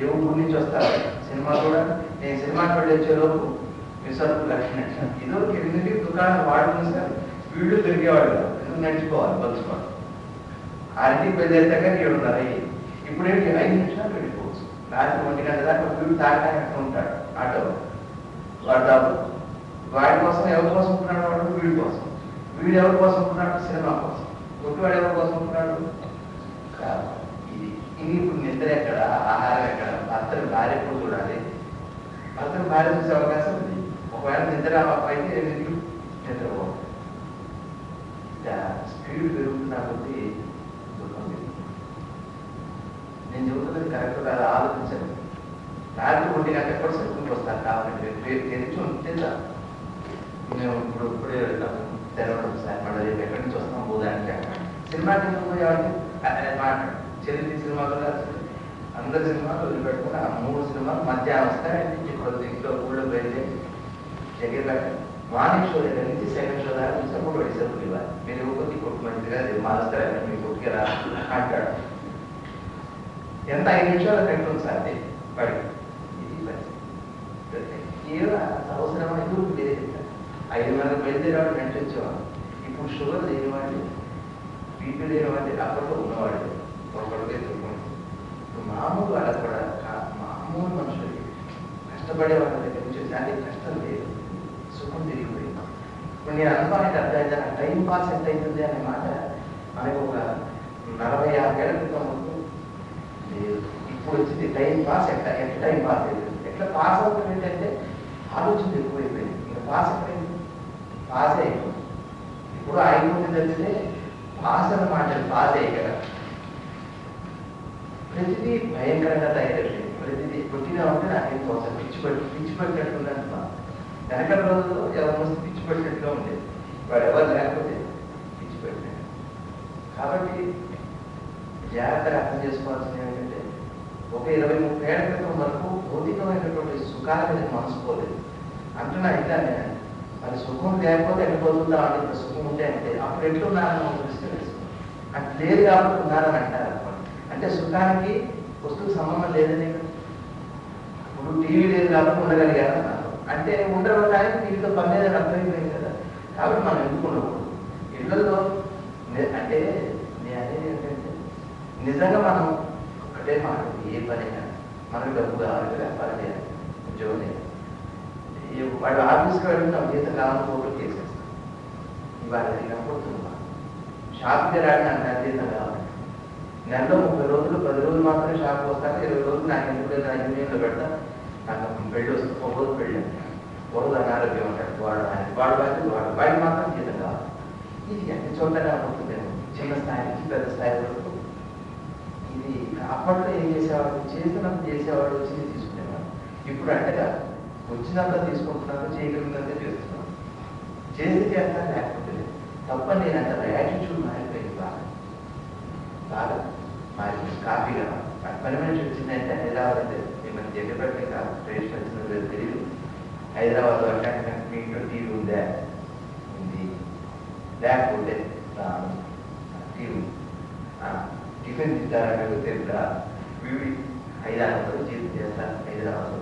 ఏ ఊరి నుంచి వస్తారు సినిమా కూడా. నేను సినిమా పడి వచ్చేలోపు మీ సరుకు లక్ష్మి ఇదో 8ంటికి దుకాణం వాడుకుని సార్ వీళ్ళు తిరిగేవాడు కదా, ఎందుకు నడిచిపోవాలి పలుచుకోవాలి. 6ంటికి బయలుదేరితే 7:30 అయ్యి. ఇప్పుడు ఏంటి 5 నిమిషాలు వెళ్ళిపోవచ్చు. రాత్రి 1 గంట దాకా వీడు తాగడానికి ఉంటాడు ఆటో వాడు. వాడి కోసం ఎవరి కోసం ఉంటున్నాడు వాడు, వీడి కోసం. వీడు ఎవరి కోసం ఉంటున్నాడు, సినిమా కోసం. కొట్టువాడు ఎవరి కోసం ఉంటున్నాడు. ఇది ఇప్పుడు నిద్ర ఎక్కడ, ఆహారం ఎక్కడ, భర్తను భార్య ఎప్పుడు చూడాలి. భర్తను భార్య చూసే అవకాశం ఉంది. ఒకవేళ నిద్ర అయితే నిద్రపోవాలి. స్పీడ్ పెరుగుతున్నా కొద్దీ దుఃఖం లేదు. నేను చెబుతున్నది కరెక్ట్ కాదు, ఆలోచించండి. రాత్రి 1 గంట కూడా సరుకులు వస్తారు కాబట్టి తెరిచి ఉంటే మేము ఇప్పుడే తెరవడం సార్ మళ్ళీ రేపు ఎక్కడి నుంచి వస్తాం పోదానికి సినిమాకి పోయేవాడికి మాట్లాడు. చెల్లి సినిమాలు అందరి సినిమాలు వదిలిపెట్టుకుని ఆ 3 సినిమాలు మధ్యాహ్నం వస్తాయండి. ఇప్పుడు ఇంట్లో ఊళ్ళో బయలుదేరి జగేపేట మార్నింగ్ షో దగ్గర నుంచి సెకండ్ షో దాకా చూసి అప్పుడు వాడి సరుకులు ఇవ్వాలి. మీరు ఇవ్వకపోతే కొట్టు మంచిగా మారుస్తారని మీ కొట్టుకి రా అంటాడు. ఎంత 5 నిమిషాలు కట్టుకుంది సార్ వాడికి. ఇది ఏదో అవసరం ఎదురు లేదు. 5 మందికి బయలుదేరేవాడు వెంట వచ్చేవాడు. ఇప్పుడు షుగర్ లేనివాడు, బీపీ లేనివాడి అప్పట్లో ఉన్నవాడు ఒకటికే తిరుగుతుంది. ఇప్పుడు మామూలు వాళ్ళకి కూడా మామూలు మనుషులకి కష్టపడే వాళ్ళ దగ్గర నుంచి అంటే కష్టం లేదు, సుఖం తిరిగిపోయింది. ఇప్పుడు నేను అనుకోనికి అర్థమైంది. టైం పాస్ ఎంత అవుతుంది అనే మాట మనకు ఒక 40-50 ఏళ్ల క్రితం వరకు లేదు. ఇప్పుడు వచ్చింది టైం పాస్. ఎట్లా టైం పాస్ అవుతుంది, ఎట్లా పాస్ అవుతుంది ఏంటంటే ఆలోచన ఎక్కువైపోయింది. ఇంకా పాస్ ఎక్కడైంది, పాస్ అయిపోయింది. ఇప్పుడు అయిపోతుంది తెలిస్తే పాస్ అన్నమాట పాస్ అయ్యి కదా. ప్రతిదీ భయంకరంగా తయారైపోయింది. ప్రతిదీ పుట్టినా ఉంటే నాకేం కోసం పిచ్చి పెట్టినట్టుందంటున్నా. వెనకటి రోజుల్లో ఎవరి వస్తే పిచ్చి పెట్టినట్టుగా ఉండేది. వాడు ఎవరు లేకపోతే పిచ్చి పెట్టినట్టు. కాబట్టి జాగ్రత్తగా అర్థం చేసుకోవాల్సింది ఏంటంటే ఒక 20-30 ఏళ్ల క్రితం వరకు భౌతికమైనటువంటి సుఖాల మీద మనసు పోలేదు అంటున్నా. ఇట్లానే మరి సుఖం లేకపోతే ఎక్కడ పోతుందా అంటే సుఖం ఉంటే అంటే అప్పుడు ఎట్లున్నారని మనం దృష్టి వేసుకోవాలి. అంటే లేదు కాబట్టి ఉన్నారని అంటారు అనుకోండి. అంటే సుఖానికి వస్తువు సంబంధం లేదని ఇప్పుడు టీవీ లేదు కాబట్టి ఉండగలిగారు అన్నారు. అంటే ఉండడానికి టీవీతో పని లేదని అర్థమైపోయింది కదా. కాబట్టి మనం ఎందుకు ఉండకూడదు ఇళ్లలో. అంటే నేను అనేది ఏంటంటే నిజంగా మనం ఒకటే మాట, ఏ పనైనా మనకు డబ్బు కావాలి, వ్యాపారం చేయాలి, ఉద్యోగం చేయాలి. వాడు ఆఫీస్కి వెళ్తున్న జీతం కావాలని ఫోటో చేసేస్తాం. ఇవాళ కనపడుతుంది. షాప్కి రాని నాకు జీతం కావాలి. నెలలో 30 రోజులు 10 రోజులు మాత్రమే షాప్కి వస్తాను. 20 రోజులు నాకు ఎందుకు నా యూనియన్లో పెడతా, నాకు పెళ్ళి వస్తుంది. ఒక రోజు పెళ్ళి ఒక రోజు అనారోగ్యం ఉంటాడు. వాడు వాడికి మాత్రం జీతం కావాలి. ఇది అన్ని చోట్లనే అనుకుంటుందేమో, చిన్న స్థాయి నుంచి పెద్ద స్థాయి వరకు. ఇది అప్పట్లో ఏం చేసేవాడు, చేసినప్పుడు చేసేవాడు, వచ్చి తీసుకునేవాడు. ఇప్పుడు అంటే వచ్చినంత తీసుకుంటున్నాను, చేయగలిగినంత చేస్తున్నాను. చేసి చేస్తాను, లేకపోతే తప్పని నేను అంత యాటిట్యూడ్ మారిపోయింది. బాగా మారిపోయింది. కాఫీగా పని మనిషి వచ్చిందంటే హైదరాబాద్ అంటే మిమ్మల్ని జగ్గపెట్టి కాదు, ట్రేషన్ వచ్చిన తెలియదు. హైదరాబాద్ అంటే మీ ఇంట్లో టీవీ ఉందా, ఉంది, లేకపోతే టీవీ టిఫిన్ తింటారంటే తెలుదా, వీడి 500 జీతం చేస్తారు. హైదరాబాద్లో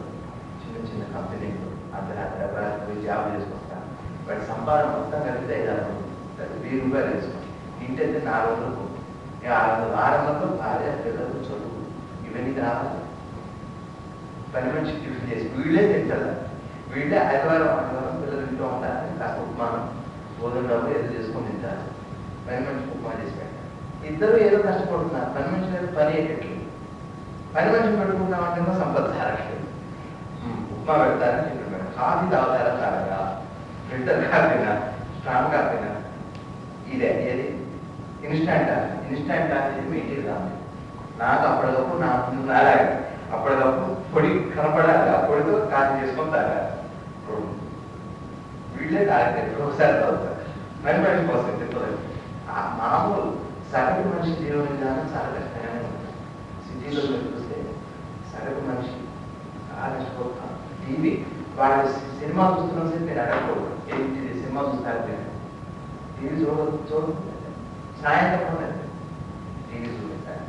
చిన్న చిన్న కంపెనీలు అర్ధరాత్రి జాబ్ చేసుకొస్తారు. వాడి సంపాదన మొత్తం కలిపితే 500, 1000 రూపాయలు వేసుకోండి. ఇంటైతే 400, 600 భార్య పిల్లలు చదువు ఇవన్నీ రావాలి. పని మనిషి టిఫిన్ చేసి వీళ్ళే తింటారు. వీళ్ళే ఆదివారం పిల్లలు ఇంట్లో ఉంటారు. కాస్త ఉప్మానం గోధుమలు ఏదో చేసుకొని తింటారు. పని మనిషి ఉప్మా చేసి పెట్టారు. ఇద్దరు ఏదో కష్టపడుతున్నారు. పని మనిషి లేదు, పని అయ్యేటట్లేదు. పని మనిషిని పెట్టుకుంటామంటే సంపద తారట్లేదు. ఉప్మా పెడతారని చెప్పి మేడం, కాఫీ తాగుతారా తాగరా, ఫిల్టర్ కాఫీనా స్ట్రాంగ్ కాఫీనా, ఇదే ఏది ఇన్స్టాంట్ కాఫీ మీటింగ్ కాదు. నాకు అప్పటికప్పుడు నా అప్పటికప్పుడు పొడి కనపడాలి, ఆ పొడితో కాఫీ చేసుకొని తాగాలి. వీళ్ళే తాగుతారు, ఒకసారి తాగుతారు. పని మనిషి కోసం చెప్పలేదు. ఆ మామూలు సగటు మనిషి జీవన విధానం చాలా కష్టంగానే ఉంటుంది. సిటీలో చూస్తే సగటు మనిషి చాలా కష్టపడుతున్నాం. టీవీ వాళ్ళు సినిమా చూస్తున్నాం సార్, మీరు అడగకూడదు ఏంటి సినిమా చూస్తారు, టీవీ చూడదు. సాయంత్రం ఉండదు, టీవీ చూపిస్తారు,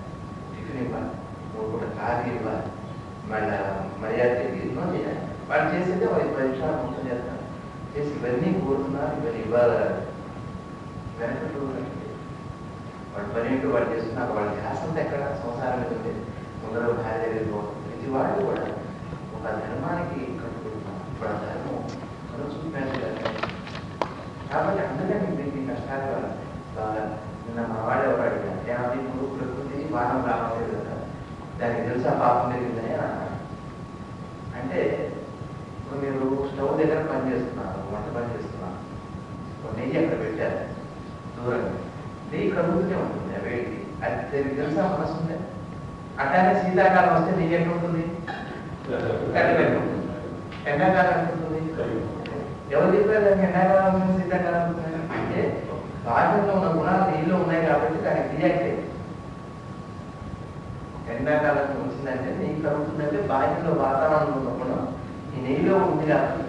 టిఫిన్ ఇవ్వాలి, 3 పూట కాఫీ ఇవ్వాలి, మళ్ళీ మర్యాద ఎన్నో చేయాలి. వాళ్ళు చేసేదే 10 నిమిషాలు మొత్తం చేస్తారు. చేసి ఇవన్నీ కోరుతున్నారు, ఇవన్నీ ఇవ్వాలి. వెనకట్టు వాడు పని ఏంటో వాడు చేస్తున్నారు. వాళ్ళ ధ్యాసంతా ఎక్కడ సంసారం మీద ఉంది. ముందర భార్య దగ్గరికి పోతుంది. ప్రతి వాళ్ళు కూడా ఒక ధర్మానికి కట్టుకుంటున్నారు. ఇప్పుడు ఆ ధర్మం మనం చూపించాలి. కాబట్టి అందుకని మీకు కష్టాలు బాగా నిన్న మా వాడు ఎవరు అడిగారు, 53 ప్రకృతి వాహనం రావట్లేదు కదా, దానికి తెలుసా పాపం జరిగిందని అన్నారు. అంటే ఇప్పుడు మీరు స్టవ్ దగ్గర పని చేస్తున్నారు, వంట పని చేస్తున్నారు, నెయ్యి అక్కడ పెట్టారు దూరంగా, నెయ్యి కలుగుతూనే ఉంటుంది ఆ వేడికి. అది తెలుసా మనసు ఉందే. అట్లానే శీతాకాలం వస్తే నెయ్యి ఎక్కడ ఉంటుంది, కట్టెలు ఉంటుంది. ఎండాకాలం ఉంటుంది, ఎవరు చెప్పారు దానికి ఎండాకాలం శీతాకాలం అంటే బాహ్యంలో ఉన్న గుణాలు నెయ్యిలో ఉన్నాయి కాబట్టి దానికి రియాక్ట్ అయ్యింది. ఎండాకాలం వచ్చిందంటే నెయ్యి కలుగుతుందంటే బాహ్యంలో వాతావరణంలో ఉన్న గుణం ఈ నెయ్యిలో ఉంది కాబట్టి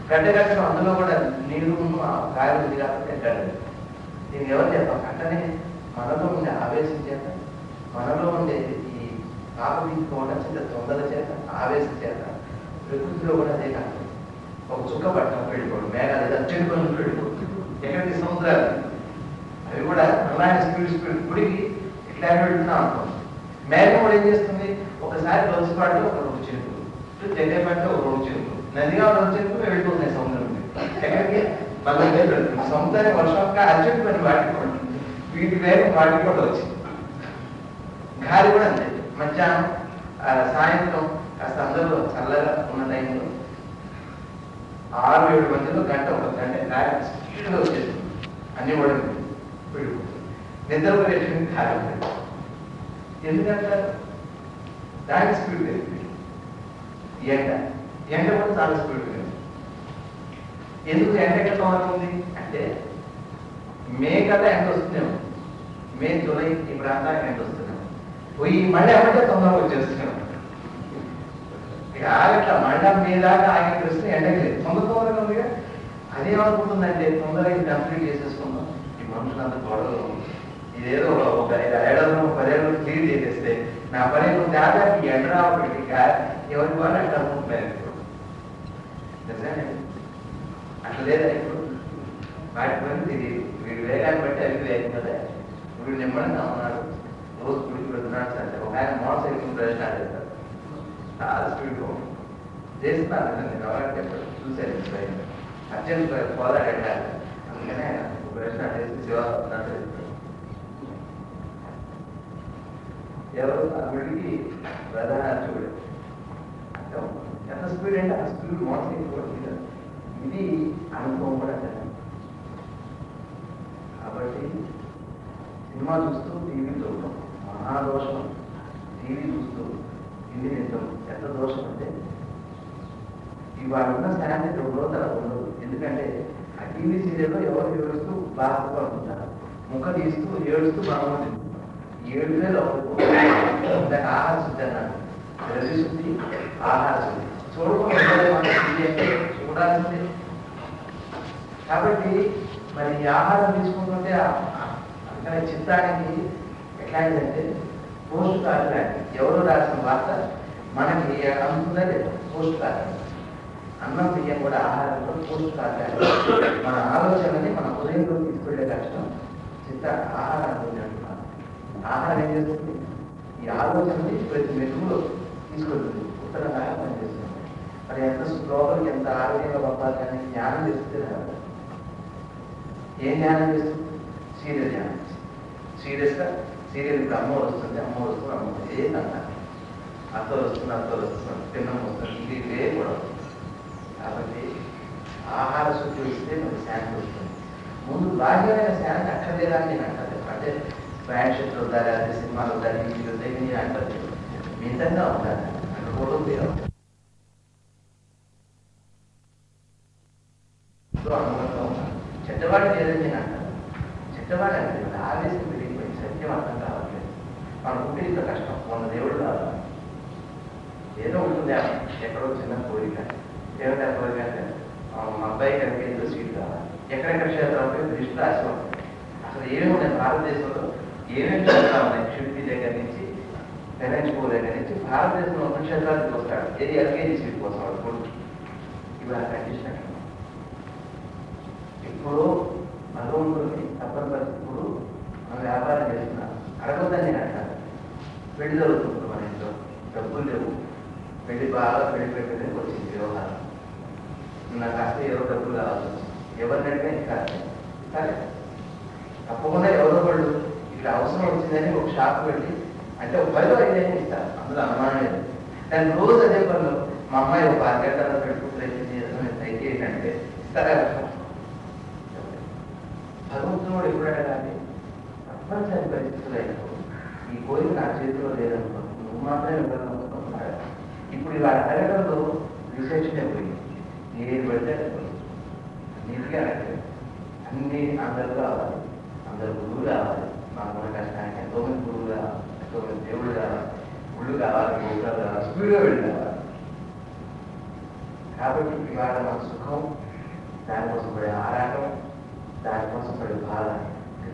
కట్టెకట్టడం అందులో కూడా నీరు కాయలు ఉంది కాబట్టి ఎండాలి. దీనికి ఎవరు చెప్పాలి? కట్టనే మనలో ఉండే ఆవేశం చేత, మనలో ఉండే ఈ పాపవీసుకోవడం చేత, తొందర చేత, ఆవేశం చేత ప్రకృతిలో కూడా అదే కాదు. ఒక చుక్క పట్టణం వెళ్ళిపోవడం, మేఘాలు ఏదో చెడుకొని వెళ్ళిపోతుంది. ఎక్కడికి సముద్రాలు అవి కూడా అలాంటి స్పీడ్ గుడికి ఇట్లా వెళ్తున్నాం అనుకోండి. మేఘం కూడా ఏం చేస్తుంది, ఒకసారి బస్సుపాటులో ఒక 2 చెరుకులు, జగ్గపాటిలో ఒక 2 చెరుకులు, నదిగా 2 చెరుకులు వెళ్ళిపోతున్నాయి సముద్రం. ఎక్కడికి మళ్ళీ వెళ్తుంది సముద్రానికి. వర్షం అర్జెంట్ పని వాటికి వీటి వేగం వాటికి కూడా వచ్చింది. గాలి కూడా అంతే. మధ్యాహ్నం సాయంత్రం కాస్త అందరూ చల్లగా ఉన్న టైంలో 6-7 మందిలో గంట 1 గంట గాలి స్పీడ్గా వచ్చేస్తుంది. అన్ని కూడా వెళ్ళిపోతుంది. నిద్రపోయేటువంటి గాలి ఉంటుంది. ఎందుకంటారు? దానికి స్పీడ్ పెరిగింది. ఎండ కూడా చాలా స్పీడ్ పెరిగింది. ఎందుకు ఎండ ఎక్కడ ఉంది అంటే మే కదా ఎండ వస్తున్నాము, మే జూలై ఈ ప్రాంతానికి ఎండ వస్తున్నాము, పోయి మళ్ళీ ఏమంటే తొందరగా వచ్చేస్తున్నాము. ఇక ఆగట్లా మళ్ళా మే దాకా ఆగే ప్రశ్న ఎండకి లేదు, తొందరగా ఉందిగా. అదేమనుకుంటుందంటే తొందరగా కంప్లీట్ చేసేసుకుందాం, ఈ మనుషులంతా గొడవలు ఇదేదో ఒక 5-10 క్లీన్ చేసేస్తే నా పని దాదాపు ఎండరాబట్టి ఎవరి వాళ్ళు అట్లా అనుకుంటున్నారు ఇప్పుడు. నిజమే అట్లా లేదా ఇప్పుడు వాటి పని తెలియదు. వీడు వేగాన్ని బట్టి అవి వేగం కదా. వీడు నిమ్మడంగా ఉన్నాడు, రోజు గుడికి పెడుతున్నాడు. సరే ఒక ఆయన మోటార్ సైకిల్ ప్రశ్న చేస్తారు, చాలా స్పీడ్గా చేస్తున్నారు. నేను కావాలంటే చూశాను, అర్జెంట్ పోదాడంట. అందుకనే ప్రశ్న చేసి శివ ఎవరు ఆ గుడికి ప్రధాన అర్చకుడు. ఎంత స్పీడ్ అంటే ఆ స్పీడ్ మోటార్ సైకిల్. ఇది అనుభవం కూడా కదా. కాబట్టి సినిమా చూస్తూ టీవీ చూడటం మహాదోషం. టీవీ చూస్తూ టీవీ తింటాం ఎంత దోషం అంటే ఇవాళ ఉన్న శాంతి 2 రోజులు అలా ఉండదు. ఎందుకంటే ఆ టీవీ సీరియల్లో ఎవరు ఏడుస్తూ బాధపడుతుంటారు, ముఖ తీస్తూ ఏడుస్తూ బాగుంటుంది. 7,000 దానికి ఆహార శుద్ధి అన్నాడు. రవి శుద్ధి, ఆహార శుద్ధి. చూడాల్సిందే. కాబట్టి మరి ఈ ఆహారం తీసుకుంటుంటే అక్కడ చిత్తానికి ఎట్లాంటిదంటే పోషకాలు లాంటి. ఎవరు రాసిన వార్త మనకి అందుతుందా లేదా? పోషకాలు. అన్నం బియ్యం కూడా ఆహారంలో పోషకాలు లాంటి. మన ఆలోచనని మన హృదయంలో తీసుకెళ్లే కష్టం చిత్త ఆహారాన్ని అంటున్నాను. ఆహారం ఏం చేస్తుంది? ఈ ఆలోచనని ప్రతి మెరుగులో తీసుకెళ్తుంది, ఉత్తరంగా పనిచేస్తుంది. మరి ఎంత లోపలికి ఎంత ఆరోగ్యంగా పంపాలి కానీ జ్ఞానం చేస్తే రాదు. ఏం ధ్యానం చేస్తుంది? సీరియల్ ధ్యానం. సీరియస్గా సీరియల్ ఇప్పుడు అమ్మ వస్తుంది, ఏదంట అత్తలు వస్తున్నారు, తిన్నం వస్తుంది, ఇది ఇవే కూడా. కాబట్టి ఆహార శుద్ధి ఇస్తే మనకి శాంతి వస్తుంది. ముందు బాహ్యమైన శాంతి అక్కర్లేదని నేను అంటాను. అంటే బ్యాండ్ షర్ట్లు ఉండాలి, అదే సినిమాలు ఉండాలి, ఇవి ఉంటాయి, నేను అంటారు. మితంగా ఉండాలి, అనుకోవడం వేరే అనుభవంగా ఉండాలి. చెడ్డవాడు లేదని నేను అంటాను. చెడ్డవాడు అంటే ఆవేశం పెరిగిపోయి సత్యం అర్థం కావట్లేదు. మన ఉంటే ఇంత కష్టం. మన దేవుడు కాదు, ఏదో ఉంటుంది ఎక్కడో చిన్న కోరిక. ఏమిటా కోరిక అంటే మా అబ్బాయి కనుక సీట్ కావాలి. ఎక్కడెక్కడ క్షేత్రాలు దృష్టి రాసి ఉంటుంది. అసలు ఏమేమి ఉన్నాయి భారతదేశంలో, ఏమేమి క్షేత్రాలు ఉన్నాయి? షిఫ్టీ దగ్గర నుంచి పెనంచిపూర్ దగ్గర నుంచి భారతదేశంలో ఉన్న క్షేత్రాలకు వస్తాడు. ఏది ఎల్కేజీ సీట్ కోసం వాడు కొడుకు. ఇవాళ కండిషన్ ఇప్పుడు భగవంతుడిని తప్పని పరిస్థితులు మనం వ్యాపారం చేస్తున్నాం. అడగొద్దని నేను అంటాను. పెళ్లి జరుగుతుంది మన ఇంట్లో, డబ్బులు లేవు, పెళ్లి బాగా పెళ్లి పెట్టడానికి వచ్చింది వ్యవహారం. నాకు కాస్త ఎవరో డబ్బులు కావాల్సి వచ్చింది. ఎవరిని అడిగినా కాదు. సరే తప్పకుండా ఎవరో వాళ్ళు ఇక్కడ అవసరం వచ్చిందని ఒక షాప్ వెళ్ళి అంటే ఒక 10-5 ఇస్తారు, అందులో అనుమానం లేదు. కానీ రోజు అదే పనులు మా అమ్మాయి ఒక 6 గంటల పెట్టుకుంటే అయితే ఏంటంటే ఇస్తారా? భగవంతుడు ఎప్పుడైనా కానీ తప్పనిసరి పరిస్థితులు అయినప్పుడు ఈ కోరిక నా చేతిలో లేదనుకో, నువ్వు మాత్రమే ఇవ్వాలనుకుంటున్నాడు. ఇప్పుడు ఇలా అడగడంలో విశేషమే పోయింది. ఏది పడితే నీట్గా అడగలేదు. అన్ని అందరూ కావాలి, అందరు గురువులు కావాలి. మాకున్న కష్టానికి ఎంతోమంది గురువులు కావాలి, ఎంతోమంది దేవుడు కావాలి, గుళ్ళు కావాలి, గోపురాలు కావాలి, స్పీడ్గా వెళ్ళి కావాలి. కాబట్టి ఇవాళ మన సుఖం, దానికోసం పడే ఆరాటం, దానికోసం పడే బాధ,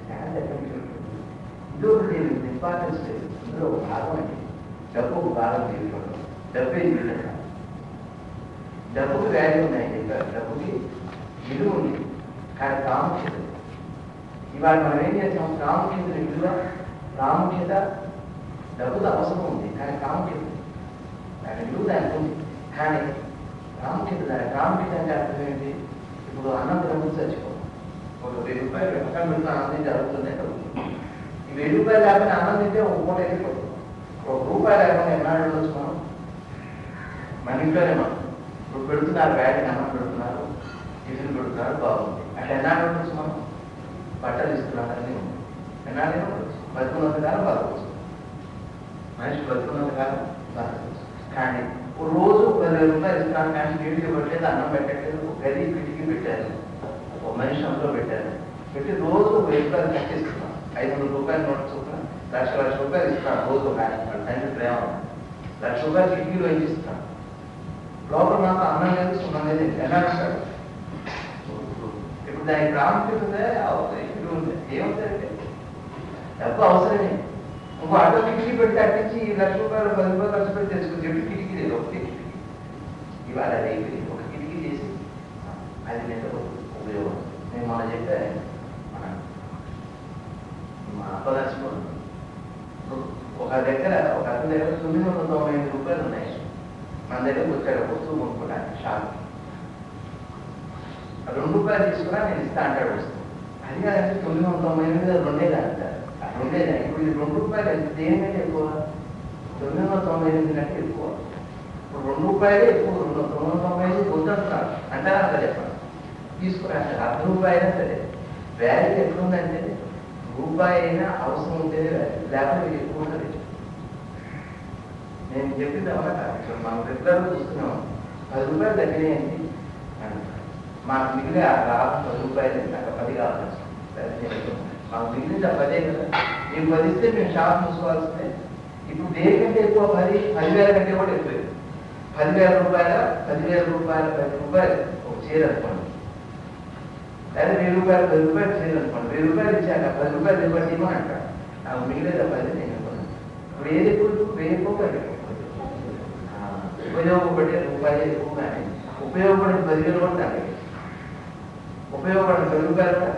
శాంతి ఎక్కడి నుంచి ఉంటుంది? ఇది ఒకటి ఇంపార్టెన్స్ లేదు. ఇందులో ఒక భాగం అండి. డబ్బు ఒక భాగం జీవితంలో. డబ్బే జీవితం. డబ్బుకి వాల్యూ ఉన్నాయండి. డబ్బుకి విలువ ఉంది, కానీ ప్రాముఖ్యత. ఇవాళ మనం ఏం చేస్తాం? ప్రాముఖ్యత విలువ, ప్రాముఖ్యత డబ్బుతో అవసరం ఉంది, కానీ ప్రాముఖ్యత దాని విలువ దానికి ఉంది, కానీ ప్రాముఖ్యత దాని ప్రాముఖ్యత అంటే అర్థం ఏంటి? ఇప్పుడు అన్నం తినకుండా చచ్చిపోతుంది. ఒక 1000 రూపాయలు పక్కన పెడుతున్న అన్నం జరుగుతుంది. ఈ 1000 రూపాయలు లేకపోతే అన్నం తింటే ఒక పూట వెళ్ళిపోతుంది. ₹1 లేకుండా ఎన్నాళ్ళు ఉండొచ్చు మనం? మన ఇంట్లోనే మనం ఇప్పుడు పెడుతున్నారు, బ్యాటింగ్ అన్నం పెడుతున్నారు, టిఫిన్ పెడుతున్నారు, బాగుంది. అట్లా ఎన్నాళ్ళు ఉండొచ్చు మనం? బట్టలు ఇస్తున్నారు, అన్నీ ఉంది. ఎన్నాళ్ళు ఉండొచ్చు? బతుకున్నంత కాలం బతకవచ్చు. మనిషి బతుకున్నంత కాలం బతకవచ్చు. కానీ రోజు 10,000 రూపాయలు ఇస్తున్నాను, కానీ నీటికి పెట్టలేదు, అన్నం పెట్టట్లేదు. ఒక గది కిటికీ పెట్టారు, ఒక మనిషి అందులో పెట్టారు, పెట్టి రోజు 1000 రూపాయలు కట్టిస్తున్నాను. 500 రూపాయలు నోట్ చొప్పున లక్ష రూపాయలు ఇస్తున్నాను రోజు. ఒక తండ్రి ప్రేమ ₹1,00,000 కిటికీలో ఇస్తున్నాను. లోపల మాత్రం అన్నం లేదు, సున్నం లేదు. ఎలా అంటాడు? ఇప్పుడు దానికి ప్రాముఖ్యత ఉంది, ఏముందంటే డబ్బు అవసరమే. ఇంకో ఆటో కిటికీ పెడితే అట్టించి ₹1,00,000 ₹10,000 ఖర్చు పెట్టి తెచ్చుకుని చెప్పి కిటికీ లేదు, ఒకటి కిటికీ. ఇవాళ రేపు ఒక కిటికీ చేసి అది మీద ఉపయోగం. నేను మన చెప్పే మా అప్పదర్శనం ఒక దగ్గర ఒక అతని దగ్గర ₹998 ఉన్నాయి. మన దగ్గరకు వచ్చాడు వస్తువు కొనుక్కోడానికి షాప్. ₹2 తీసుకున్నా నేను ఇస్తా అంటాడు వస్తువు. అది కాదంటే 998 రెండేదా అంటారు. రెండేదా ఇప్పుడు ఇది ₹2 ఎంత దేనికంటే ఎక్కువ? 998 కంటే ఎక్కువ. ఇప్పుడు ₹2 ఎక్కువ, 998 వద్దంటున్నారు అంటారా? అంత చెప్పండి, తీసుకురా అంటారు. ₹10 అయినా సరే వాల్యూ ఎట్లుందంటే రూపాయి అయినా అవసరం ఉంటేనే వాల్యూ, లేకపోతే మీకు ఎక్కువ ఉంటుంది. నేను చెప్పింది అవునా కాదు, మనం రెగ్యులర్గా చూస్తున్నాం. ₹10 తగ్గినాయండి మాకు మిగిలిన లాభం ₹10, నాకు 10 కావాలి. మాకు మిగిలిన 10 కదా, మీకు 10 ఇస్తే మేము షాప్ మూసుకోవాల్సిందే. ఇప్పుడు దేనికంటే ఎక్కువ 10,000 కంటే కూడా ఎక్కువ. ₹10,000 ₹10,000 ఒక చీర అనుకోండి, లేదా ₹1,000 చీర అనుకోండి. ₹1,000 ఇచ్చాక ₹10 ఇవ్వండి అని అంటాడు. నాకు మిగిలిన 10 నేను అనుకున్నాను. ఇప్పుడు ఏది ఎక్కువ? 1000 ఎక్కువ. ఉపయోగపడే రూపాయి ఎక్కువ, కానీ ఉపయోగపడే 10,000 కూడా తగ్గదు. ఉపయోగపడే ₹10 కూడా.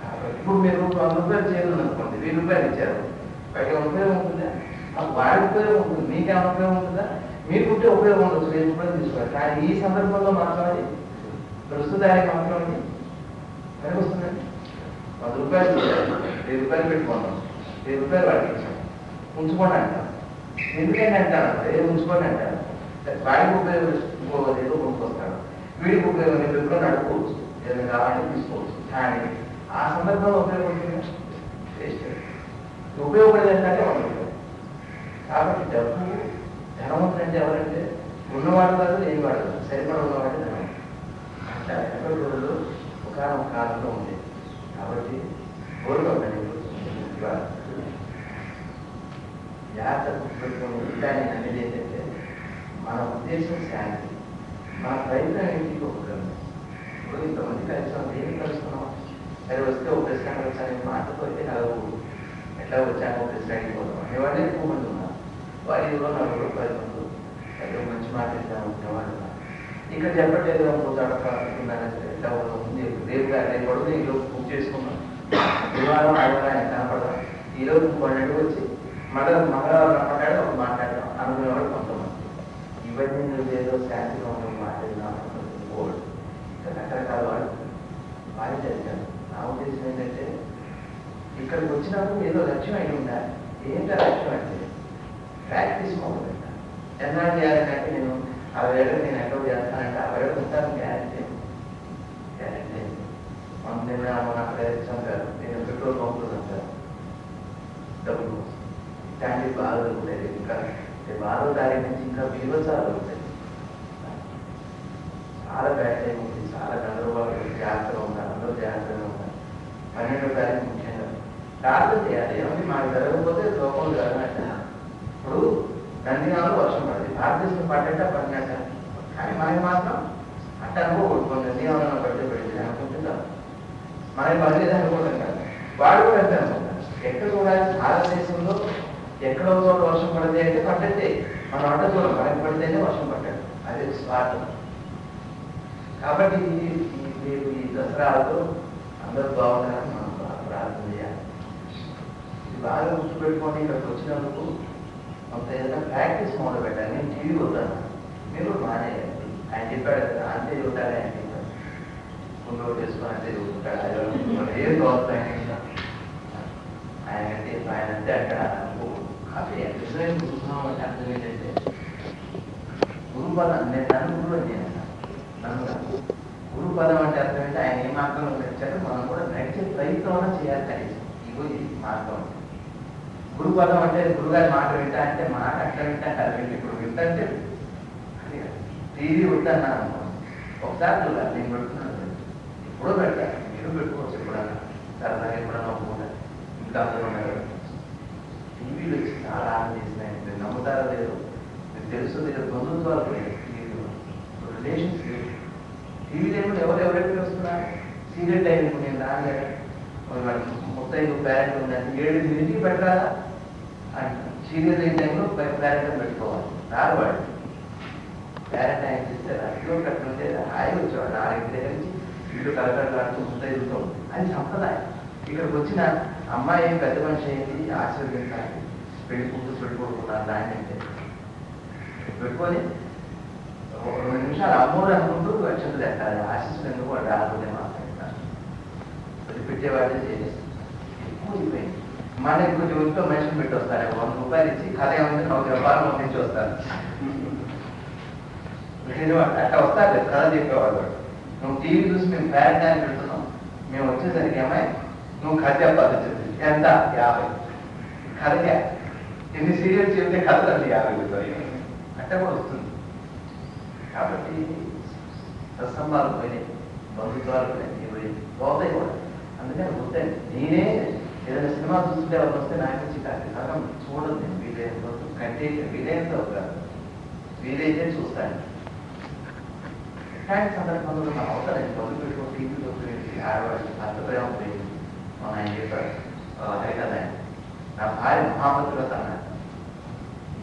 కాబట్టి ఇప్పుడు మీరు ₹100 చేయాలని అనుకోండి, ₹1,000 ఇచ్చారు, పైగా ఉపయోగం ఉంటుందా? వాడి ఉపయోగం ఉంటుంది, మీకేమైనా ఉపయోగం ఉంటుందా? మీకుంటే ఉపయోగం ఉండొచ్చు, రేపు కూడా తీసుకోవాలి. కానీ ఈ సందర్భంలో మాత్రమే ప్రస్తుతానికి మాత్రమే పనికొస్తుందండి. ₹10 ₹1,000 పెట్టుకున్నాం, ₹1,000 వాడికి ఇచ్చాం, ఉంచుకోండి అంటాం. ఎందుకంటే అంటాను ఉంచుకోండి అంటాను. వాడికి ఉపయోగం ఏదో కొనుక్కొస్తాడు, వీడికి ఉపయోగం ఎప్పుడో నడుపుకోవచ్చు, ఏదైనా కావాలంటే తీసుకోవచ్చు. కానీ ఆ సందర్భంలో ఉపయోగపడుతుంది ఉపయోగపడేది ఏంటంటే ఉండదు. కాబట్టి డబ్బు ధనవంతుడు అంటే ఎవరంటే ఉన్నవాడు కాదు, లేనివాడు కాదు, సరిపడ ఉన్నవాడు ధనం. అట్లా ఎక్కడ రోజులు ఒక కాలంలో ఉంది. కాబట్టి గోరుగా జాగ్రత్త గుర్తుపెట్టుకుని ఉంటాయని అనేది ఏంటంటే మన ఉద్దేశం శాంతి, మన ప్రయత్నం ఏంటి? ఒకరు ఇప్పుడు ఇంతమంది కలిసాం, దేనికి కలుసుకున్నాం? సరే వస్తే ఒక ప్రశ్న వచ్చాను, మాటతో అయితే నలుగురు ఎట్లా వచ్చాను ఒక ప్రశ్న అడిగిపోతాం అనేవాళ్ళు ఎక్కువ మంది ఉన్నారు. వారి ఊళ్ళో 4 10 మంది ఏదో మంచి మాట ఇద్దామనుకునే వాళ్ళు ఉన్నారు. ఇక్కడ చెప్పట్లేదు పోతాడున్నారా సరే ఎట్లా ఉంది, రేపు పడుతుంది ఈరోజు బుక్ చేసుకున్నాం, గురువారం ఆదివారం ఎంత కనపడదాం, ఈరోజు 12 వచ్చి మంగళవారం రమ్మన్నాడు ఒక మాట్లాడదాం అనుకునేవాడు కొంతమంది. ఇవన్నీ నువ్వు ఏదో శాంతిగా ఉన్న మాట్లాడినా పోడు. ఇంకా రకరకాల వాళ్ళు బాగా చదివాను. నా ఉద్దేశం ఏంటంటే ఇక్కడికి వచ్చినప్పుడు ఏదో లక్ష్యం అయి ఉండాలి. ఏంటో లక్ష్యం అంటే ప్రాక్టీస్ మొదలు పెట్టాలి. ఎలా చేయాలంటే నేను 60 ఏళ్ళు నేను ఎక్కడ చేస్తానంటే 60 ఏళ్ళు ఉంటాను, గ్యారెంటీ గ్యారెంటీ. నిన్న మన అక్కడ చంపారు, నేను పెట్రోల్ పంపులు చంపారు డబ్బులు కోసం. ఇట్లాంటివి బాగా దొరుకుతాయి. ఇంకా 12వ తారీఖు నుంచి ఇంకా బీభత్సాలు దొరుకుతాయి. చాలా బ్యాడ్ టైం ఉంది, చాలా గందరగోళం, జాగ్రత్తగా ఉండాలి, అందరూ జాగ్రత్తగా ఉండాలి. 12వ తారీఖు ముఖ్యంగా ప్రార్థన చేయాలి. ఏమంటే మాకు జరగకపోతే లోపం జరగనట్ట. ఇప్పుడు నందిగామలో వర్షం పడింది, భారతదేశం పడ్డట పడినట్ట, కానీ మనకి మాత్రం అట్ట అనుకోకూడదు. నందిగామలో పడితే పడింది అనుకుంటున్నాం, మనకి పడలేదు అనుకోవడం కాదు, వాడు కూడా ఎంత అనుకుంటారు. ఎక్కడ చూడాలి? భారతదేశంలో ఎక్కడో చోట వర్షం పడితే అంటే పడ్డట్టే, మనం అడ్డ చూడం, మనకి పడితేనే వర్షం పడ్డాడు, అది స్వార్థం. కాబట్టి ఈ దసరాతో అందరూ బాగుండాలని మనం ప్రార్థన చేయాలి. ఇది బాగా గుర్తుపెట్టుకోండి. ఇక్కడికి వచ్చినందుకు కొంత ఏదైనా ప్రాక్టీస్ మొదలు పెట్టాలి. నేను టీవీ వద్దాను, మీరు మానేయాలి. ఆయన చెప్పాడు కదా, అంతే చూడాలి, ఆయన చెప్పాడు ముందు చేసుకొని అంతే చూసుకుంటాడు. అది ఏం గవర్నమెంట్ ఆయన అంటే ఆయన అంతే అక్కడ కాబట్టి నిజమైన గురుభావం అంటే అర్థం ఏంటంటే గురుపదం. నేను నన్ను గురువు అని నన్ను గురుపదం అంటే అర్థం ఏంటంటే ఆయన ఏ మార్గంలో నడిచారో మనం కూడా నడిచే ప్రయత్నం చేయాలి. కనీసం ఇగో ఇది మార్గం. గురుపదం అంటే గురుగారి మాట వింటా అంటే మాట అట్లా వింటా అది వింటే ఇప్పుడు వింటే అది టీవీ వింటాను అనుకోండి, ఒకసారి చూడాలి. నేను పెడుతున్నాను, ఎప్పుడో పెడతాను, మీరు పెట్టుకోవచ్చు ఎప్పుడన్నా సరదాగా ఎప్పుడన్నా ఒప్పుకుంటారు. ఇంకా అందరూ ఉన్నారు. టీవీలు వచ్చి చాలా ఆనందం చేసినాయి. మీరు నమ్ముతారో లేదు, మీకు తెలుసు లేదు, బంధుత్వాలు లేదు, టీవీలో రిలేషన్స్ లేవు. టీవీ లేకుండా ఎవరెవరెక్కడ వస్తున్నారు? సీరియల్ టైం నేను రాలేదు, 35 పేరెంట్ ఉందంటే 7 పెట్టాలా అంట. సీరియల్ అయిన టైంలో పేరెంట్ పెట్టుకోవాలి. రాదు వాడు పేరెంట్ ఆయన చేస్తే అట్లో కట్టుంటే హాయిగా వచ్చేవాడు. 4 దగ్గర నుంచి ఇల్లు కలకలాడుతూ 35తో అది సంప్రదాయం. ఇక్కడికి వచ్చిన అమ్మాయి పెద్ద మనిషి అయింది, ఆశీర్వదించాలి, పెళ్లి కూతురు పెట్టుకోడుకున్నారు దాన్ని అంటే పెట్టుకొని 2 నిమిషాలు అమ్మోరు అనుకుంటూ అక్షంతలు ఎక్కాలి. ఆశిస్తులు ఎందుకు వాడు రాకపోతే మాట్లాడతారు. అది పెట్టేవాడే చేసేసి ఎక్కువ అయిపోయింది. మనకి కొంచెం ఇంట్లో మనిషిని పెట్టి వస్తారు. 100 రూపాయలు ఇచ్చి కథ ఏమంటే 100 రూపాయలు పంపించి వస్తారు. అట్లా వస్తారు కథ చెప్పేవాడు. నువ్వు టీవీ చూసి మేము పేరెంట్ అని పెడుతున్నాం, మేము వచ్చేసరికి ఏమాయి నువ్వు కథ చెప్పాలి. ఎంత 50 కథగా ఎన్ని సీరియల్స్ చెప్తే కథలు అండి 50 రూపాయలు అంటే కూడా వస్తుంది. కాబట్టి సత్సంబాలు పోయినాయి, బంధుత్వాలు పోయినాయి, పోతాయి కూడా. అందుకని గుర్తండి, నేనే ఏదైనా సినిమా చూస్తుంటే వాళ్ళు వస్తే నాకు వచ్చి సగం చూడదు. నేను వీలైనంత కంటే వీలైనంత వీలైతే చూస్తాను. ఇట్లాంటి సందర్భంలో మన అవసరం బంధు పెట్టుకుని టీవీలో ఆడవాడికి భర్త ప్రేమ పోయింది. మన ఆయన చెప్పాడు హరికథ, నా భార్య మహాభద్రత అన్నాడు.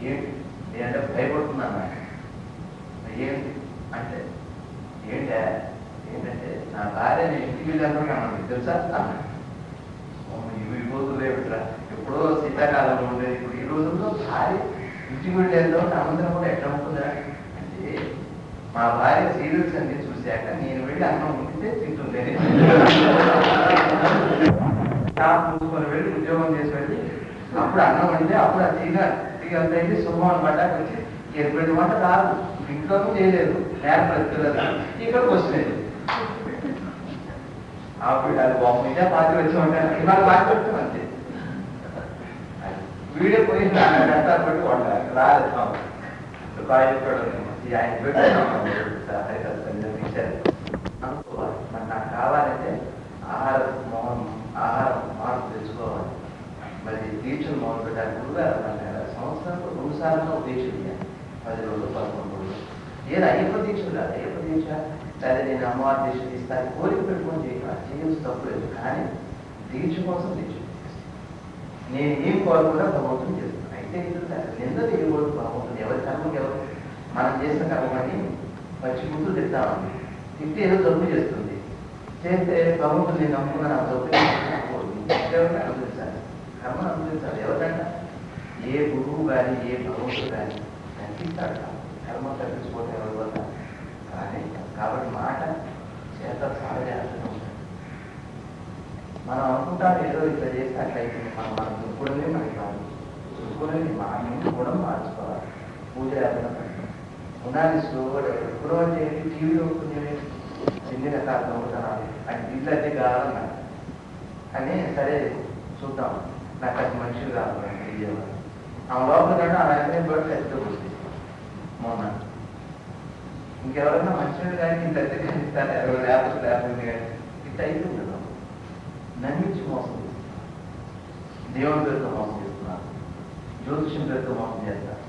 ఏంటి నేనంటే భయపడుతున్నాను. ఏంటి అంటే ఏంటంటే నా భార్య నేను ఇంటికి వెళ్ళాను అన్నది తెలుసా అన్నాడు. ఇవి రోజులే పెట్టరా, ఎప్పుడో శీతాకాలంలో ఉండేది. ఇప్పుడు ఈ రోజుల్లో భార్య ఇంటికి వెళ్ళేద్దాం అనంతరం కూడా ఎట్లా ఉంటుందా అంటే, మా భార్య సీరియల్స్ అన్ని చూశాక నేను వెళ్ళి అన్నం ఉంటే తింటుంది. షాప్ మూసుకొని వెళ్ళి ఉద్యోగం చేసి వెళ్ళి అప్పుడు అన్నం వండితే అప్పుడు ఆ తీగంత అయితే శుభం పడ్డాక వచ్చి 20 వంట రాదు, ఇంట్లోనూ చేయలేదు, నేర్పలేదు, ఇక్కడికి వస్తుంది. అప్పుడు అది బొమ్మ మీద పాతి వచ్చి ఉంటాను, ఇవాళ పాతి పెడతాం అంతే. వీడియో పోయి కష్టాలు పెట్టి వండాలి రాలేదు. బాగా చెప్పాడు ఆయన పెట్టారు అనుకోవాలి. మరి నాకు కావాలంటే ఆహారం మార్పు తెచ్చుకోవాలి. మరి దీక్షలు మొదలు పెట్టాలి. గురుగారు సంవత్సరంలో 2 సార్లు దీక్ష చేయాలి. 10 రోజులు 11 రోజులు. ఏది అయ్యప్ప దీక్షలు కాదు. అయ్యప్ప దీక్ష లేదా నేను అమ్మవారి దీక్ష తీస్తాను కోరిక పెట్టుకొని చేయాల్సి తప్పలేదు. కానీ దీక్ష కోసం దీక్ష నేను ఏం కోరుకుండా భగవంతుని చేస్తాను. అయితే నింద తీయకూడదు భగవంతుని. ఎవరి కర్మం ఎవరు మనం చేసిన కర్మని పచ్చి గుర్తులు తిట్టామని తిట్టి ఏదో జబ్బు చేస్తుంది. చేస్తే భగవంతుని నేను నమ్ముకున్న నా జబ్బు ఎవరిని అనుభవించాలి, కర్మను అనుభవించాలి. ఎవరికంటే ఏ గురువు కానీ ఏ భగవంతుడు కానీ తగ్గిస్తాడు. కర్మ తగ్గించుకోవడం ఎవరి వల్ల కానీ. కాబట్టి మాట చేత చాలా జాగ్రత్తగా ఉంటాం. మనం అనుకుంటాం ఏదో ఇట్లా చేస్తే అట్లయితే మనం దుర్గుణమే మనకి రాదు. దుర్గుణమే మనం కూడా మార్చుకోవాలి. పూజ ఉండాలి. స్లోగా ఎప్పుడో అంటే టీవీలో ఎన్ని రకాల నవ్వుతున్నాను అంటే ఇల్లు అయితే కావాలన్నాడు. కానీ సరే చూద్దాం, నాకు అది మనుషులు కావాలి తెలియజేవాడు. ఆ లోపల కంటే ఆ వెంటనే కూడా ఖచ్చితంగా వస్తుంది. మొన్న ఇంకెవరైనా మంచిగా కానీ ఇంత అయితే కనిపిస్తారు, లేకపోతే కానీ ఇట్లా అయిపోయింది. నమ్మించి మోసం చేస్తున్నారు, దేవుని పేరుతో మోసం చేస్తున్నారు, జ్యోతిష్యం పేరుతో మోసం చేస్తారు,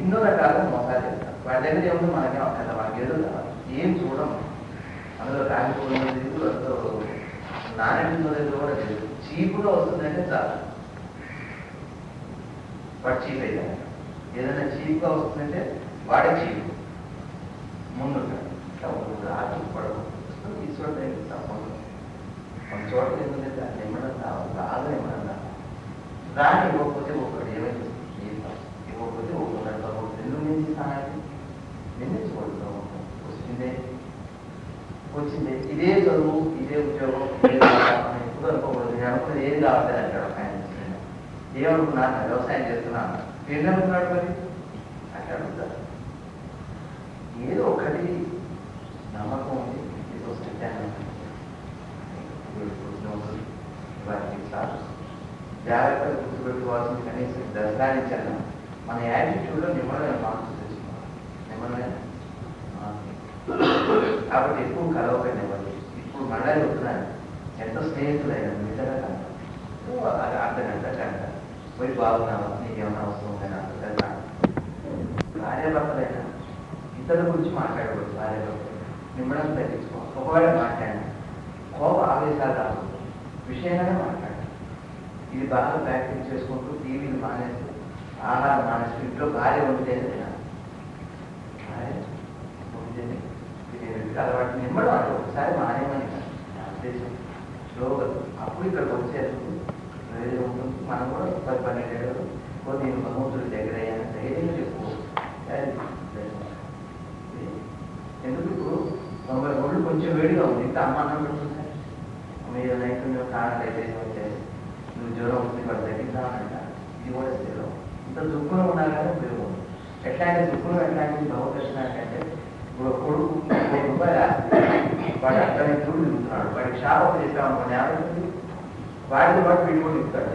ఎన్నో రకాలుగా మోసాలు చేస్తారు. వాటి దగ్గర ఏముందో మనకేం అక్కడ మనకి ఏదో కావాలి, ఏం చూడము. అందులో రాకపోయినది అందులో నాణ్యత కూడా లేదు. చీపుగా వస్తుందంటే చాలు వాడు చీప్ అయ్యాడు. ఏదైనా చీప్గా వస్తుందంటే వాడే చీపు ముందు ఆటలు పడవు. తీసుకుంటే తప్పకుండా మన చోట ఎందుకంటే నిమ్మడం కావాలి, బాగా నిమ్మడం కావాలి. రాని ఇవ్వకపోతే ఒకటి ఏమైనా ఇవ్వకపోతే ఒకటి ఎందుకు నుంచి స్థానాన్ని నిందించకూడదు. వచ్చింది ఇదే చదువు ఇదే ఉద్యోగం ఎప్పుడు అనుకోకూడదు. నేను అనుకున్నది ఏది కావాలి అంటాడు ఒక ఆయన. ఏమనుకున్నాను వ్యవసాయం చేస్తున్నాను, ఏం అనుకున్నాడు మరి అట్లా అడుగుతారు. ఏదో ఒకటి నమ్మకం ఉంది, ఏదో సత్యాన్ని జాగ్రత్తగా గుర్తుపెట్టుకోవాల్సింది. కనీసం దశరానిచ్చాను మన యాటిట్యూడ్లో నిమ్మడమైన మార్పు తెచ్చుకోవాలి. నిమ్మడమైన కాబట్టి ఎక్కువ కలవకండి ఎవరు. ఇప్పుడు మళ్ళీ వస్తున్నాను ఎంతో స్నేహితులైన నిజంగా కలవాలి. అర్ధగంట గంట పోయి బాగున్నావా, నీకేమన్నా అవసరం ఉందని అర్థం. భార్యాభర్తలైనా ఇతరుల గురించి మాట్లాడకూడదు. భార్యాభర్తలు నిమ్మడం తగ్గించుకోవాలి. ఒకవేళ మాట్లాడినా కోప ఆవేశాలు రాకూడదు. విషయంగానే మాట్లాడాలి. ఇది బాగా ప్రాక్టీస్ చేసుకుంటూ టీవీలు మానేస్తూ ఆహారం మానేస్తూ ఇంట్లో భార్య ఉంటేనే తినాలి. భార్య ఉంటేనే తినేది అలవాటు నిమ్మడం అంటే ఒకసారి మానేమని నా ఉద్దేశం. స్లోగా అప్పుడు ఇక్కడికి వచ్చేందుకు ప్రయోజనం ఉంటుంది. మనం కూడా 10-12 ఏళ్ళు నేను భగవంతుడి దగ్గర అయ్యాను ధైర్యంగా చెప్పుకోవచ్చు. ఎందుకు ఇప్పుడు 90 రోజులు కొంచెం వేడిగా ఉంది. ఇంకా అమ్మ అన్నం పెడుతుంది. మీరు నైట్ కారణాలు అయితే వచ్చేది నువ్వు జ్వరం వస్తుంది వాడు తగ్గిద్దామంట. ఇది కూడా స్థిరం. ఇంత దుఃఖంలో ఉన్నా కానీ ఉపయోగం. ఎట్లాంటి దుఃఖంలో ఎట్లాంటి భగవదర్శన అంటే ఇప్పుడు కొడుకు ₹100 వాడు అక్కడే చూడు తిరుగుతున్నాడు. వాడికి షాప్ చేస్తామనుకోండి ఏమైంది వాడితో పాటు వీడు కూడా తిరుగుతాడు.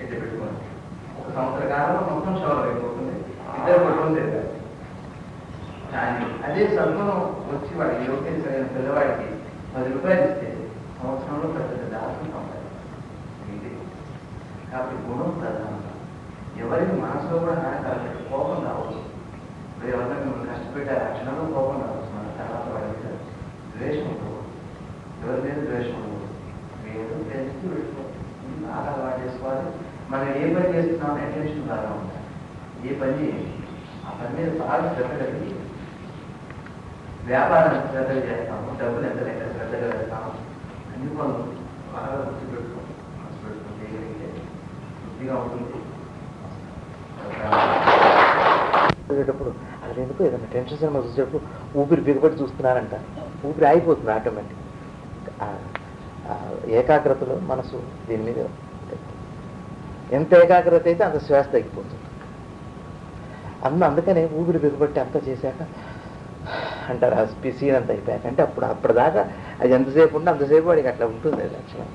ఎట్లా పెట్టుకోండి 1 సంవత్సర కాలంలో మొత్తం షవర్ అయిపోతుంది. ఇద్దరు కొట్టుకొని తిరుగుతారు. కానీ అదే సద్గుణం వచ్చి వాడికి యోగ్యం సరైన పిల్లవాడికి ₹10 ఇస్తే సంవత్సరంలో పెద్ద దాసం సంపాదించాలి. కాబట్టి గుణం ప్రధానంగా ఎవరికి మనసులో కూడా హానికరమైన కోపం రావచ్చు. ఇప్పుడు ఎవరైనా మిమ్మల్ని కష్టపెట్టే రక్షణలో కోపం రావచ్చు. మన తర్వాత వాడి మీద ద్వేషం ఉండకూడదు. ఎవరి మీద ద్వేషం ఉండకూడదు. ఏదో తెలిసి పెట్టుకోవాలి. బాగా అలవాటు చేసుకోవాలి. మనం ఏ పని చేస్తున్నామో అటెన్షన్ బాగా ఉండాలి. ఏ పని చేయాలి ఆ పని మీద బాగా శ్రద్ధ కలిగి వ్యాపారం ఎంత శ్రద్ధగా చేస్తాము, డబ్బులు ఎంత లెక్క శ్రద్ధగా వేస్తాము, అన్ని పనులు బాగా గుర్తు పెట్టుకోండి. మనసు పెట్టుకుని చేయగలిగితే బుద్ధిగా ఉంటుంది. చూసేటప్పుడు అది ఎందుకు ఏదైనా టెన్షన్ సినిమా చూసేటప్పుడు ఊపిరి బిగబడి చూస్తున్నారంట. ఊపిరి ఆగిపోతుంది ఆటోమేటిక్. ఏకాగ్రతలో మనసు దీని మీద ఎంత ఏకాగ్రత అయితే అంత శ్వాస తగ్గిపోతుంది. అందుకనే ఊపిరి బిగబట్టి అంతా చేశాక అంటారు ఆ సీన్ అంతా అయిపోయాక అంటే అప్పటిదాకా అది ఎంతసేపు ఉంటే అంతసేపు వాడికి అట్లా ఉంటుంది. లక్షణం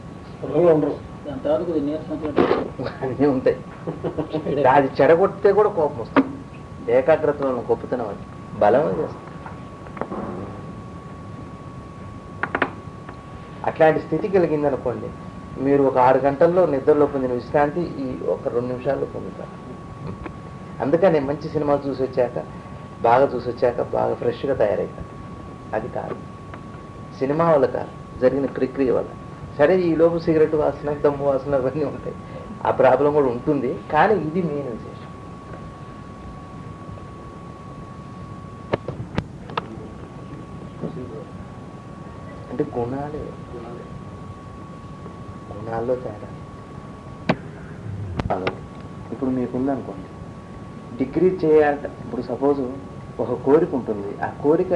అన్నీ ఉంటాయి. అది చెడగొడితే కూడా కోపం వస్తుంది. ఏకాగ్రతలో గొప్పతనం అది బలమే చేస్తుంది. అట్లాంటి స్థితి కలిగిందనుకోండి, మీరు ఒక 6 గంటల్లో నిద్రలో పొందిన విశ్రాంతి ఈ ఒక 2 నిమిషాల్లో పొందుతారు. అందుకని మంచి సినిమాలు చూసి వచ్చాక బాగా ఫ్రెష్గా తయారవుతారు. అది కాదు సినిమా వల్ల కాదు, జరిగిన ప్రక్రియ వల్ల. సరే ఈ లోపు సిగరెట్ వాసన దమ్ము వాసన అవన్నీ ఉంటాయి, ఆ ప్రాబ్లం కూడా ఉంటుంది. కానీ ఇది మెయిన్ విశేషం. అంటే గుణాల్లో తేడా. ఇప్పుడు మీకుందనుకోండి డిగ్రీ చేయాలంటే, ఇప్పుడు సపోజ్ ఒక కోరిక ఉంటుంది. ఆ కోరిక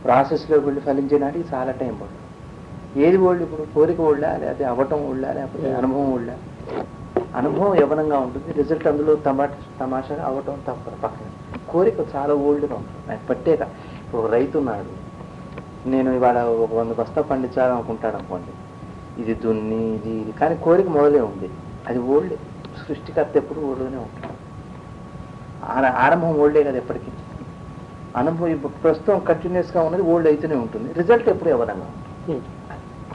ప్రాసెస్లోకి వెళ్ళి ఫలించడానికి చాలా టైం పడుతుంది. ఏది ఓల్డ్? ఇప్పుడు కోరిక ఓల్డా, లేకపోతే అవ్వటం ఓల్డా, లేకపోతే అనుభవం ఓల్డా? అనుభవం యవనంగా ఉంటుంది, రిజల్ట్ అందులో తమాషాగా అవ్వటం పక్కన. కోరిక చాలా ఓల్డ్గా ఉంటుంది. నాకు పట్టేక ఒక రైతు ఉన్నాడు, నేను ఇవాళ ఒక 100 బస్తా పండించాలనుకుంటాడు అనుకోండి. ఇది దున్ని ఇది కానీ కోరిక మొదలే ఉంది. అది ఓల్డ్. సృష్టికర్త ఎప్పుడు ఓల్డ్గానే ఉంటుంది. ఆరంభం ఓల్డే కదా ఎప్పటికీ. అనుభవం ఇప్పుడు ప్రస్తుతం కంటిన్యూస్గా ఉన్నది ఓల్డ్ అయితేనే ఉంటుంది. రిజల్ట్ ఎప్పుడు యవనంగా ఉంటుంది.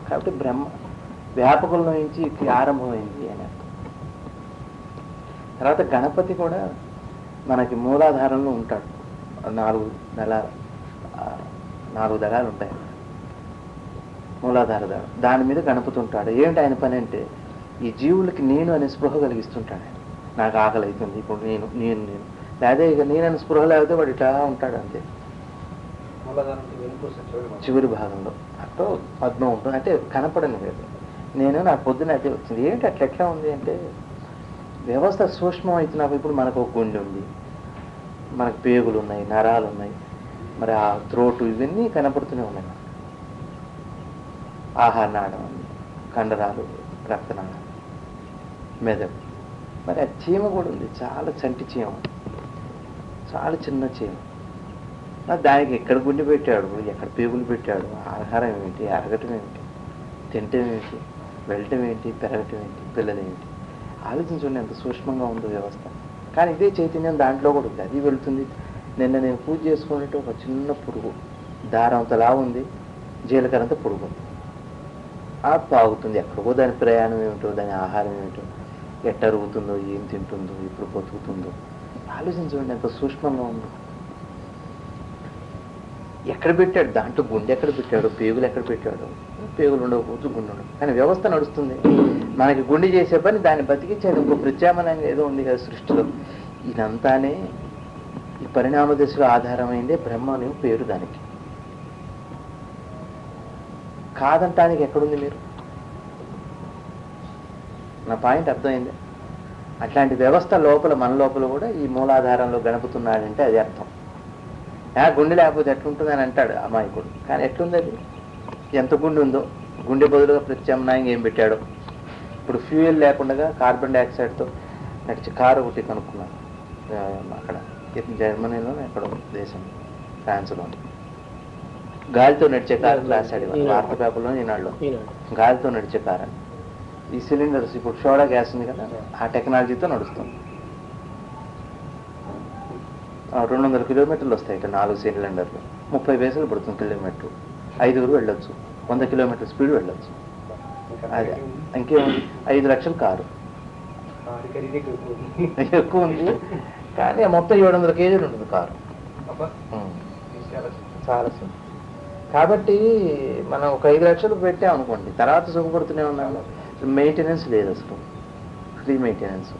కాబట్టి బ్రహ్మ వ్యాపకుల నుంచి ఆరంభమైంది అని అర్థం. తర్వాత గణపతి కూడా మనకి మూలాధారంలో ఉంటాడు. 4 దళాలు ఉంటాయి. మూలాధార దళం, దాని మీద గణపతి ఉంటాడు. ఏంటి ఆయన పని అంటే ఈ జీవులకి నేను అనే స్పృహ కలిగిస్తుంటాడు. ఆయన నాకు ఆకలి అవుతుంది, ఇప్పుడు నేను లేదా ఇక నేనని స్పృహ లేకపోతే వాడు ఇట్లా ఉంటాడు అంతే. చివరి భాగంలో అట్లా పద్మం ఉంటుంది, అంటే కనపడని లేదు. నా పొద్దున అయితే వచ్చింది. ఏంటి అట్లా ఉంది అంటే వ్యవస్థ సూక్ష్మం అవుతున్నప్పుడు ఇప్పుడు మనకు ఒక గుండె ఉంది, మనకు పేగులు ఉన్నాయి, నరాలు ఉన్నాయి, మరి ఆ త్రోటు ఇవన్నీ కనపడుతూనే ఉన్నాయి. ఆహార నాడం, కండరాలు, రక్తనాళం, మెదడు. మరి ఆ చీమ కూడా ఉంది, చాలా చంటి చీమ, చాలా చిన్న చీమ. దానికి ఎక్కడ గుండె పెట్టాడు, ఎక్కడ పేగులు పెట్టాడు, ఆహారం ఏమిటి, అరగటం ఏమిటి, తినటం ఏమిటి, వెళ్ళటం ఏంటి, పెరగటం ఏంటి, పిల్లలు ఏమిటి, ఆలోచించండి ఎంత సూక్ష్మంగా ఉందో వ్యవస్థ. కానీ ఇదే చైతన్యం దాంట్లో కూడా ఉంది, అది వెళుతుంది. నిన్న నేను పూజ చేసుకున్నట్టు ఒక చిన్న పురుగు దారం అంతలా ఉంది, జీలకర్ర అంతా పురుగు ఉంది. పాగుతుంది ఎక్కడికో. దాని ప్రయాణం ఏమిటో, దాని ఆహారం ఏమిటో, ఎట్ట అరుగుతుందో, ఏం తింటుందో, ఇప్పుడు బతుకుతుందో ఆలోచించండి ఎంత సూక్ష్మంగా ఉందో. ఎక్కడ పెట్టాడు, దాంట్లో గుండె ఎక్కడ పెట్టాడు, పేగులు ఎక్కడ పెట్టాడు, పేగులు ఉండకపోవచ్చు, గుండె ఉండవు, కానీ వ్యవస్థ నడుస్తుంది. మనకి గుండె చేసే పని దాన్ని బతికించేది ఇంకో ప్రత్యామ్నాయంగా ఏదో ఉంది కదా సృష్టిలో. ఇదంతానే ఈ పరిణామ దశలో ఆధారమైందే బ్రహ్మ అనే పేరు దానికి. కాదంటానికి ఎక్కడుంది మీరు? నా పాయింట్ అర్థమైంది. అట్లాంటి వ్యవస్థ లోపల, మన లోపల కూడా ఈ మూలాధారంలో గణపుతున్నాడంటే అది అర్థం. గుండె లేకపోతే ఎట్లుంటుంది అని అంటాడు అమాయకుడు, కానీ ఎట్లుంది అది? ఎంత గుండె ఉందో, గుండె బదులుగా ప్రత్యామ్నాయంగా ఏం పెట్టాడో. ఇప్పుడు ఫ్యూయల్ లేకుండా కార్బన్ డైఆక్సైడ్తో నడిచి కారు ఒకటి కనుక్కున్నాను అక్కడ జర్మనీలో, ఎక్కడో దేశం, ఫ్రాన్స్లో. గాలితో నడిచే కారు రాశాడు వార్తా పేపర్లో ఈనాడులో. గాలితో నడిచే కారు అని. ఈ సిలిండర్స్ ఇప్పుడు సోడా గ్యాస్ ఉంది కదా, ఆ టెక్నాలజీతో నడుస్తుంది. 200 కిలోమీటర్లు వస్తాయి ఇక్కడ 4 సిలిండర్లు, 30 పైసలు పడుతుంది కిలోమీటర్. 5 వెళ్ళొచ్చు, 100 కిలోమీటర్ స్పీడ్ వెళ్ళొచ్చు. అదే ఇంకేముంది, 5 లక్షల కారు ఎక్కువ ఉంది, కానీ మొత్తం 700 కేజీలు ఉంటుంది కారు. చాలా సింపుల్. కాబట్టి మనం ఒక 5 లక్షలు పెట్టాం అనుకోండి, తర్వాత సుఖపడుతూనే ఉన్నాము. మెయింటెనెన్స్ లేదు అసలు, ఫ్రీ మెయింటెనెన్స్,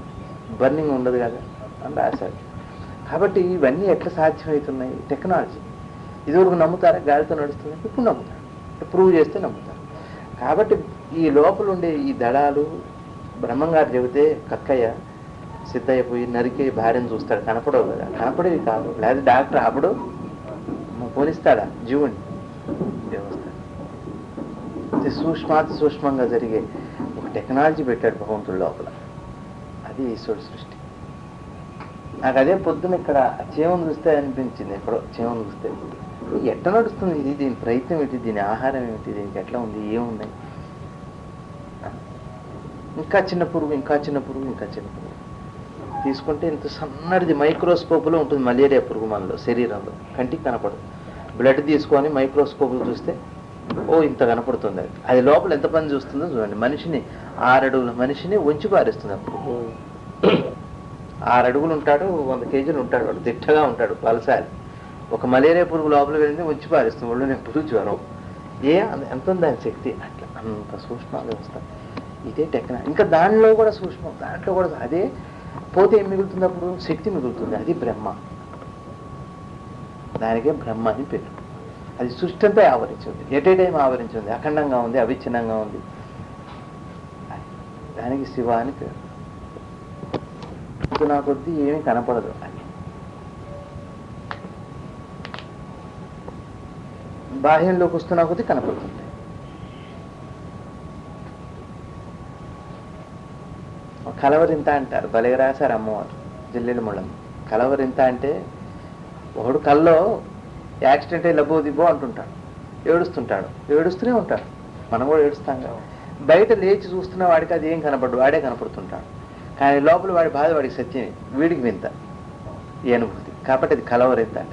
బర్నింగ్ ఉండదు కదా అని రాశాడు. కాబట్టి ఇవన్నీ ఎట్లా సాధ్యమవుతున్నాయి? టెక్నాలజీ. ఇదివరకు నమ్ముతారా గాలితో నడుస్తుంది? ఇప్పుడు నమ్ముతారు, ప్రూవ్ చేస్తే నమ్ముతారు. కాబట్టి ఈ లోపల ఉండే ఈ దళాలు, బ్రహ్మంగారు చెబితే కక్కయ్య సిద్ధయ్య పోయి నరికి భార్యను చూస్తాడు, కనపడవు కదా, కనపడేవి కాదు. లేదా డాక్టర్ అప్పుడు పోలిస్తాడా జీవుని? వ్యవస్థ సూక్ష్మాతి సూక్ష్మంగా జరిగే ఒక టెక్నాలజీ పెట్టాడు భగవంతుడి లోపల. అది ఈశ్వరుడు సృష్టి. నాకు అదే పొద్దున ఇక్కడ చేమను చూస్తే అనిపించింది. ఎక్కడో చేమను చూస్తే ఎట్లా నడుస్తుంది ఇది, దీని ప్రయత్నం ఏంటి, దీని ఆహారం ఏమిటి, దీనికి ఎట్లా ఉంది, ఏమున్నాయి. ఇంకా చిన్న పురుగు, ఇంకా చిన్న పురుగు, ఇంకా చిన్న పురుగు తీసుకుంటే ఇంత సన్నటిది మైక్రోస్కోప్లో ఉంటుంది మలేరియా పురుగు మనలో, శరీరంలో, కంటికి కనపడదు. బ్లడ్ తీసుకొని మైక్రోస్కోప్లో చూస్తే ఇంత కనపడుతుంది. అది అది లోపల ఎంత పని చూస్తుందో చూడండి. మనిషిని 6 అడుగుల మనిషిని వంచి పారేస్తుంది. అప్పుడు 6 అడుగులు ఉంటాడు, 100 కేజీలు ఉంటాడు, వాడు దిట్టగా ఉంటాడు, పలసాలి. ఒక మలేరియా పురుగు లోపల వెళ్ళింది వంచి పారేస్తుంది, ఒళ్ళు నొప్పులు, జ్వరం. ఎంత ఉంది దాని శక్తి? అట్లా అంత సూక్ష్మ వ్యవస్థ. ఇదే టెక్నాలజీ. ఇంకా దానిలో కూడా సూక్ష్మం, దాంట్లో కూడా అదే. పోతే ఏం మిగులుతుంది? అప్పుడు శక్తి మిగులుతుంది. అది బ్రహ్మ. దానికే బ్రహ్మ అని పేరు. అది సృష్టి అంతా ఆవరించింది, ఎట్ ఏ టైం ఆవరించింది, అఖండంగా ఉంది, అవిచ్ఛిన్నంగా ఉంది. దానికి శివ అని పేరు. నా కొద్దీ ఏమీ కనపడదు అని. బాహ్యంలోకి వస్తున్నా కొద్దీ కనపడుతుంది. కలవరింత అంటారు, భలే రాశారు అమ్మవారు జిల్లెల ముళ్ళం. కలవరింత అంటే ఒకడు కల్లో యాక్సిడెంట్ అయ్యి లబ్బో దిబ్బో అంటుంటాడు, ఏడుస్తుంటాడు, ఏడుస్తూనే ఉంటాడు. మనం కూడా ఏడుస్తాం కదా. బయట లేచి చూస్తున్న వాడికి అది ఏం కనపడ్డు, వాడే కనపడుతుంటాడు. కానీ లోపల వాడి బాధ వాడికి సత్యం, వీడికి వింత ఈ అనుభూతి. కాబట్టి అది కలవరింత అంట.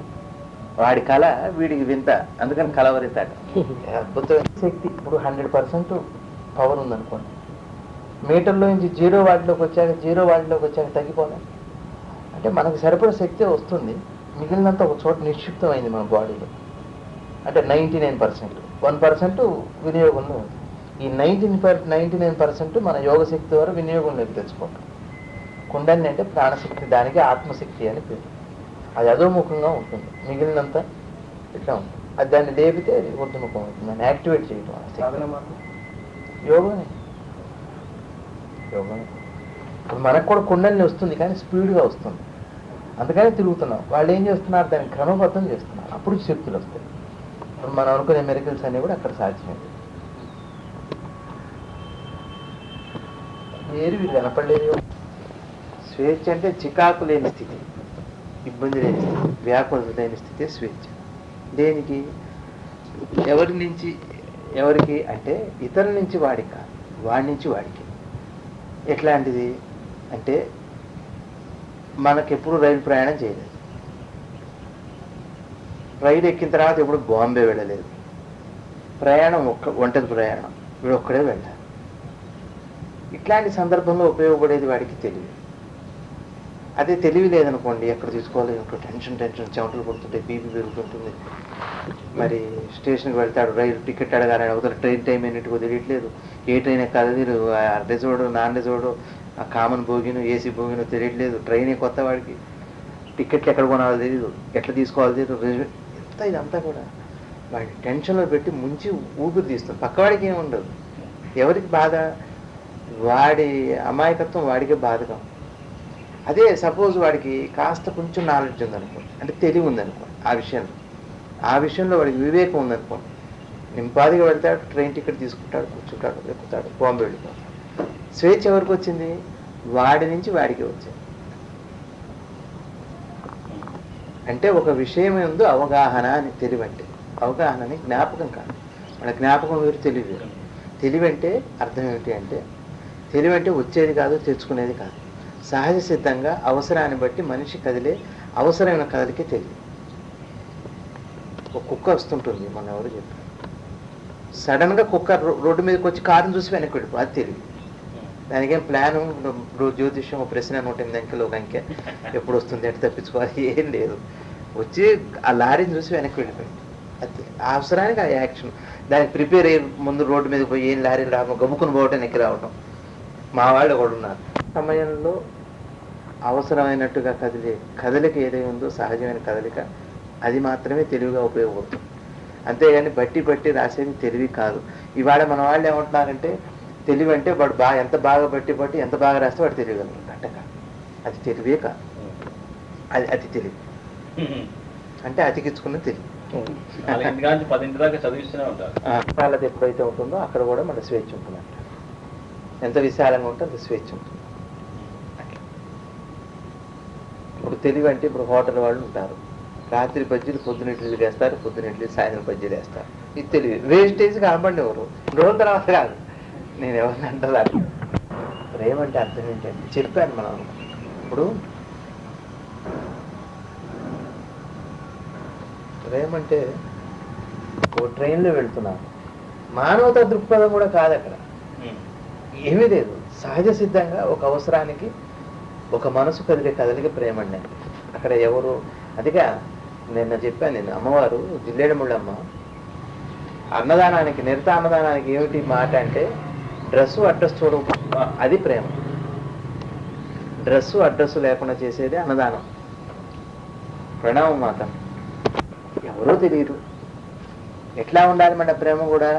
వాడి కళ వీడికి వింత, అందుకని కలవరింత అంట. అద్భుతమైన శక్తి. ఇప్పుడు 100% పవర్ ఉందనుకోండి, మీటర్లో నుంచి 0 వాటిలోకి వచ్చాక తగ్గిపోదా? అంటే మనకు సరిపడ శక్తి వస్తుంది, మిగిలినంత ఒక చోట నిక్షిప్తమైంది మన బాడీలో. అంటే 99%, 1% వినియోగంలో ఉంది. ఈ 99% మన యోగశక్తి ద్వారా వినియోగంలోకి తెచ్చుకుంటాం. కుండలిని అంటే ప్రాణశక్తి, దానికి ఆత్మశక్తి అని పేరు. అది అధోముఖంగా ఉంటుంది, మిగిలినంత ఇట్లా ఉంటుంది. అది దాన్ని లేపితే అది ఊర్ధముఖం అవుతుంది. దాన్ని యాక్టివేట్ చేయడం యోగమే. ఇప్పుడు మనకు కూడా కుండలిని వస్తుంది, కానీ స్పీడ్గా వస్తుంది, అందుకని తిరుగుతున్నాం. వాళ్ళు ఏం చేస్తున్నారు? దాన్ని క్రమబద్ధం చేస్తున్నారు, అప్పుడు శక్తులు వస్తాయి. ఇప్పుడు మనం అనుకునే మెరికల్స్ అన్నీ కూడా అక్కడ సాధ్యమైంది. ఏరు వీళ్ళు కనపడలేదు. స్వేచ్ఛ అంటే చికాకు లేని స్థితి, ఇబ్బంది లేని స్థితి, వ్యాకులత లేని స్థితి స్వేచ్ఛ. దేనికి? ఎవరి నుంచి ఎవరికి అంటే ఇతరుల నుంచి వాడికి కాదు, వాడి నుంచి వాడికి. ఎట్లాంటిది అంటే మనకెప్పుడు రైలు ప్రయాణం చేయలేదు, రైలు ఎక్కిన తర్వాత ఎప్పుడు బాంబే వెళ్ళలేదు, ప్రయాణం ఒంటరి ప్రయాణం, వీడు ఒక్కడే వెళ్ళాలి. ఇట్లాంటి సందర్భంలో ఉపయోగపడేది వాడికి తెలియదు. అదే తెలివి లేదనుకోండి, ఎక్కడ తీసుకోవాలి ఇంకో టెన్షన్ చెమటలు పడుతుంటాయి, బీపీ పెరుగుతుంటుంది. మరి స్టేషన్కి వెళ్తాడు, రైలు టికెట్ అడగాలని అవతల ట్రైన్ టైం అయినట్టుకో తెలియట్లేదు, ఏ ట్రైన్ ఎక్కాలి, రిజర్వ్డ్ నాన్ రిజర్వ్డ్, కామన్ బోగిను ఏసీ బోగిను తెలియట్లేదు, ట్రైనే కొత్త వాడికి, టికెట్లు ఎక్కడ కొనాలో తెలియదు, ఎట్లా తీసుకోవాలో తెలియదు, ఎంత ఇదంతా కూడా వాడి టెన్షన్లో పెట్టి ముంచి ఊపిరి తీస్తుంది. పక్కవాడికి ఏమి ఉండదు. ఎవరికి బాధ? వాడి అమాయకత్వం వాడికే బాధగా. అదే సపోజ్ వాడికి కాస్త కొంచెం నాలెడ్జ్ ఉందనుకోండి, అంటే తెలివి ఉందనుకోండి, ఆ విషయంలో వాడికి వివేకం ఉందనుకోండి, నింపాదిగా వెళ్తాడు, ట్రైన్ టికెట్ తీసుకుంటాడు, కూర్చుంటాడు, ఎక్కుతాడు, బాంబే వెళ్ళిపోతాడు. స్వేచ్ఛ ఎవరికి వచ్చింది? వాడి నుంచి వాడికి వచ్చింది. అంటే ఒక విషయం ఎందు అవగాహన అని తెలివి అంటే. అవగాహనని జ్ఞాపకం కాదు, మన జ్ఞాపకం వేరు, తెలివి వేరు. తెలివి అంటే అర్థం ఏమిటి అంటే, తెలివి అంటే వచ్చేది కాదు, తెచ్చుకునేది కాదు. సహజ సిద్ధంగా అవసరాన్ని బట్టి మనిషి కదిలే అవసరమైన కదలికే తెలివి. ఒక కుక్క వస్తుంటుంది, మన ఎవరు చెప్పారు, సడన్గా కుక్క రోడ్డు మీదకి వచ్చి కారుని చూసి వెనక్కి వెళ్ళిపో, అది తెలివి. దానికేం ప్లాను, జ్యోతిష్యం, ప్రశ్న 108 అంకెలు, ఒక అంకె ఎప్పుడు వస్తుంది, ఎట్లా తప్పించుకోవాలి, ఏం లేదు. వచ్చి ఆ లారీని చూసి వెనక్కి వెళ్ళిపోయింది. అది ఆ అవసరానికి ఆ యాక్షన్. దానికి ప్రిపేర్ అయ్యి ముందు రోడ్డు మీద పోయి ఏం లారీలు రావడం, గమ్ముకుని పోవటం, ఎక్కి రావటం. మా వాళ్ళు కూడా ఉన్నారు. సమయంలో అవసరమైనట్టుగా కదిలే కదలిక ఏదై ఉందో, సహజమైన కదలిక, అది మాత్రమే తెలివిగా ఉపయోగపడుతుంది. అంతేగాని బట్టి రాసేది తెలివి కాదు. ఇవాళ మన వాళ్ళు ఏమంటున్నారంటే, తెలివి అంటే వాడు ఎంత బాగా బట్టి ఎంత బాగా రాస్తే వాడు తెలియగలరు అంటే కాదు. అది తెలివే కాదు, అది అతి తెలివి. అంటే అతికించుకున్న తెలివి. వాళ్ళది ఎప్పుడైతే ఉంటుందో అక్కడ కూడా మన స్వేచ్ఛ ఉంటుందంట. ఎంత విశాలంగా ఉంటే అంత స్వేచ్ఛ ఉంటుంది. ఇప్పుడు తెలివి అంటే, ఇప్పుడు హోటల్ వాళ్ళు ఉంటారు, రాత్రి బజ్జీలు పొద్దున ఇడ్లీలు వేస్తారు, పొద్దున ఇడ్లీ సాయంత్రం బజ్జీలు వేస్తారు. ఇది తెలివి. వేస్టేజ్ కనపండి ఎవరు రోజుల తర్వాత కాదు. నేను ఎవరిని అంటారు. ప్రేమ అంటే అర్థం ఏంటంటే చెప్పాను మనం. ఇప్పుడు ప్రేమ అంటే ఓ ట్రైన్లో వెళ్తున్నాను, మానవతా దృక్పథం కూడా కాదు అక్కడ, ఏమీ లేదు. సహజ సిద్ధంగా ఒక అవసరానికి ఒక మనసు కదిలిక ప్రేమ అండి. అక్కడ ఎవరు అదిగా నిన్న చెప్పాను నేను, అమ్మవారు జిల్లేడముళ్ళమ్మ అన్నదానానికి, నిరత అన్నదానానికి ఏమిటి మాట అంటే, డ్రెస్సు అడ్రస్ చూడవు, అది ప్రేమ. డ్రెస్సు అడ్రస్ లేకుండా చేసేది అన్నదానం. ప్రణామం మాత, ఎవరో తెలియదు. ఎట్లా ఉండాలి మన ప్రేమ కూడా?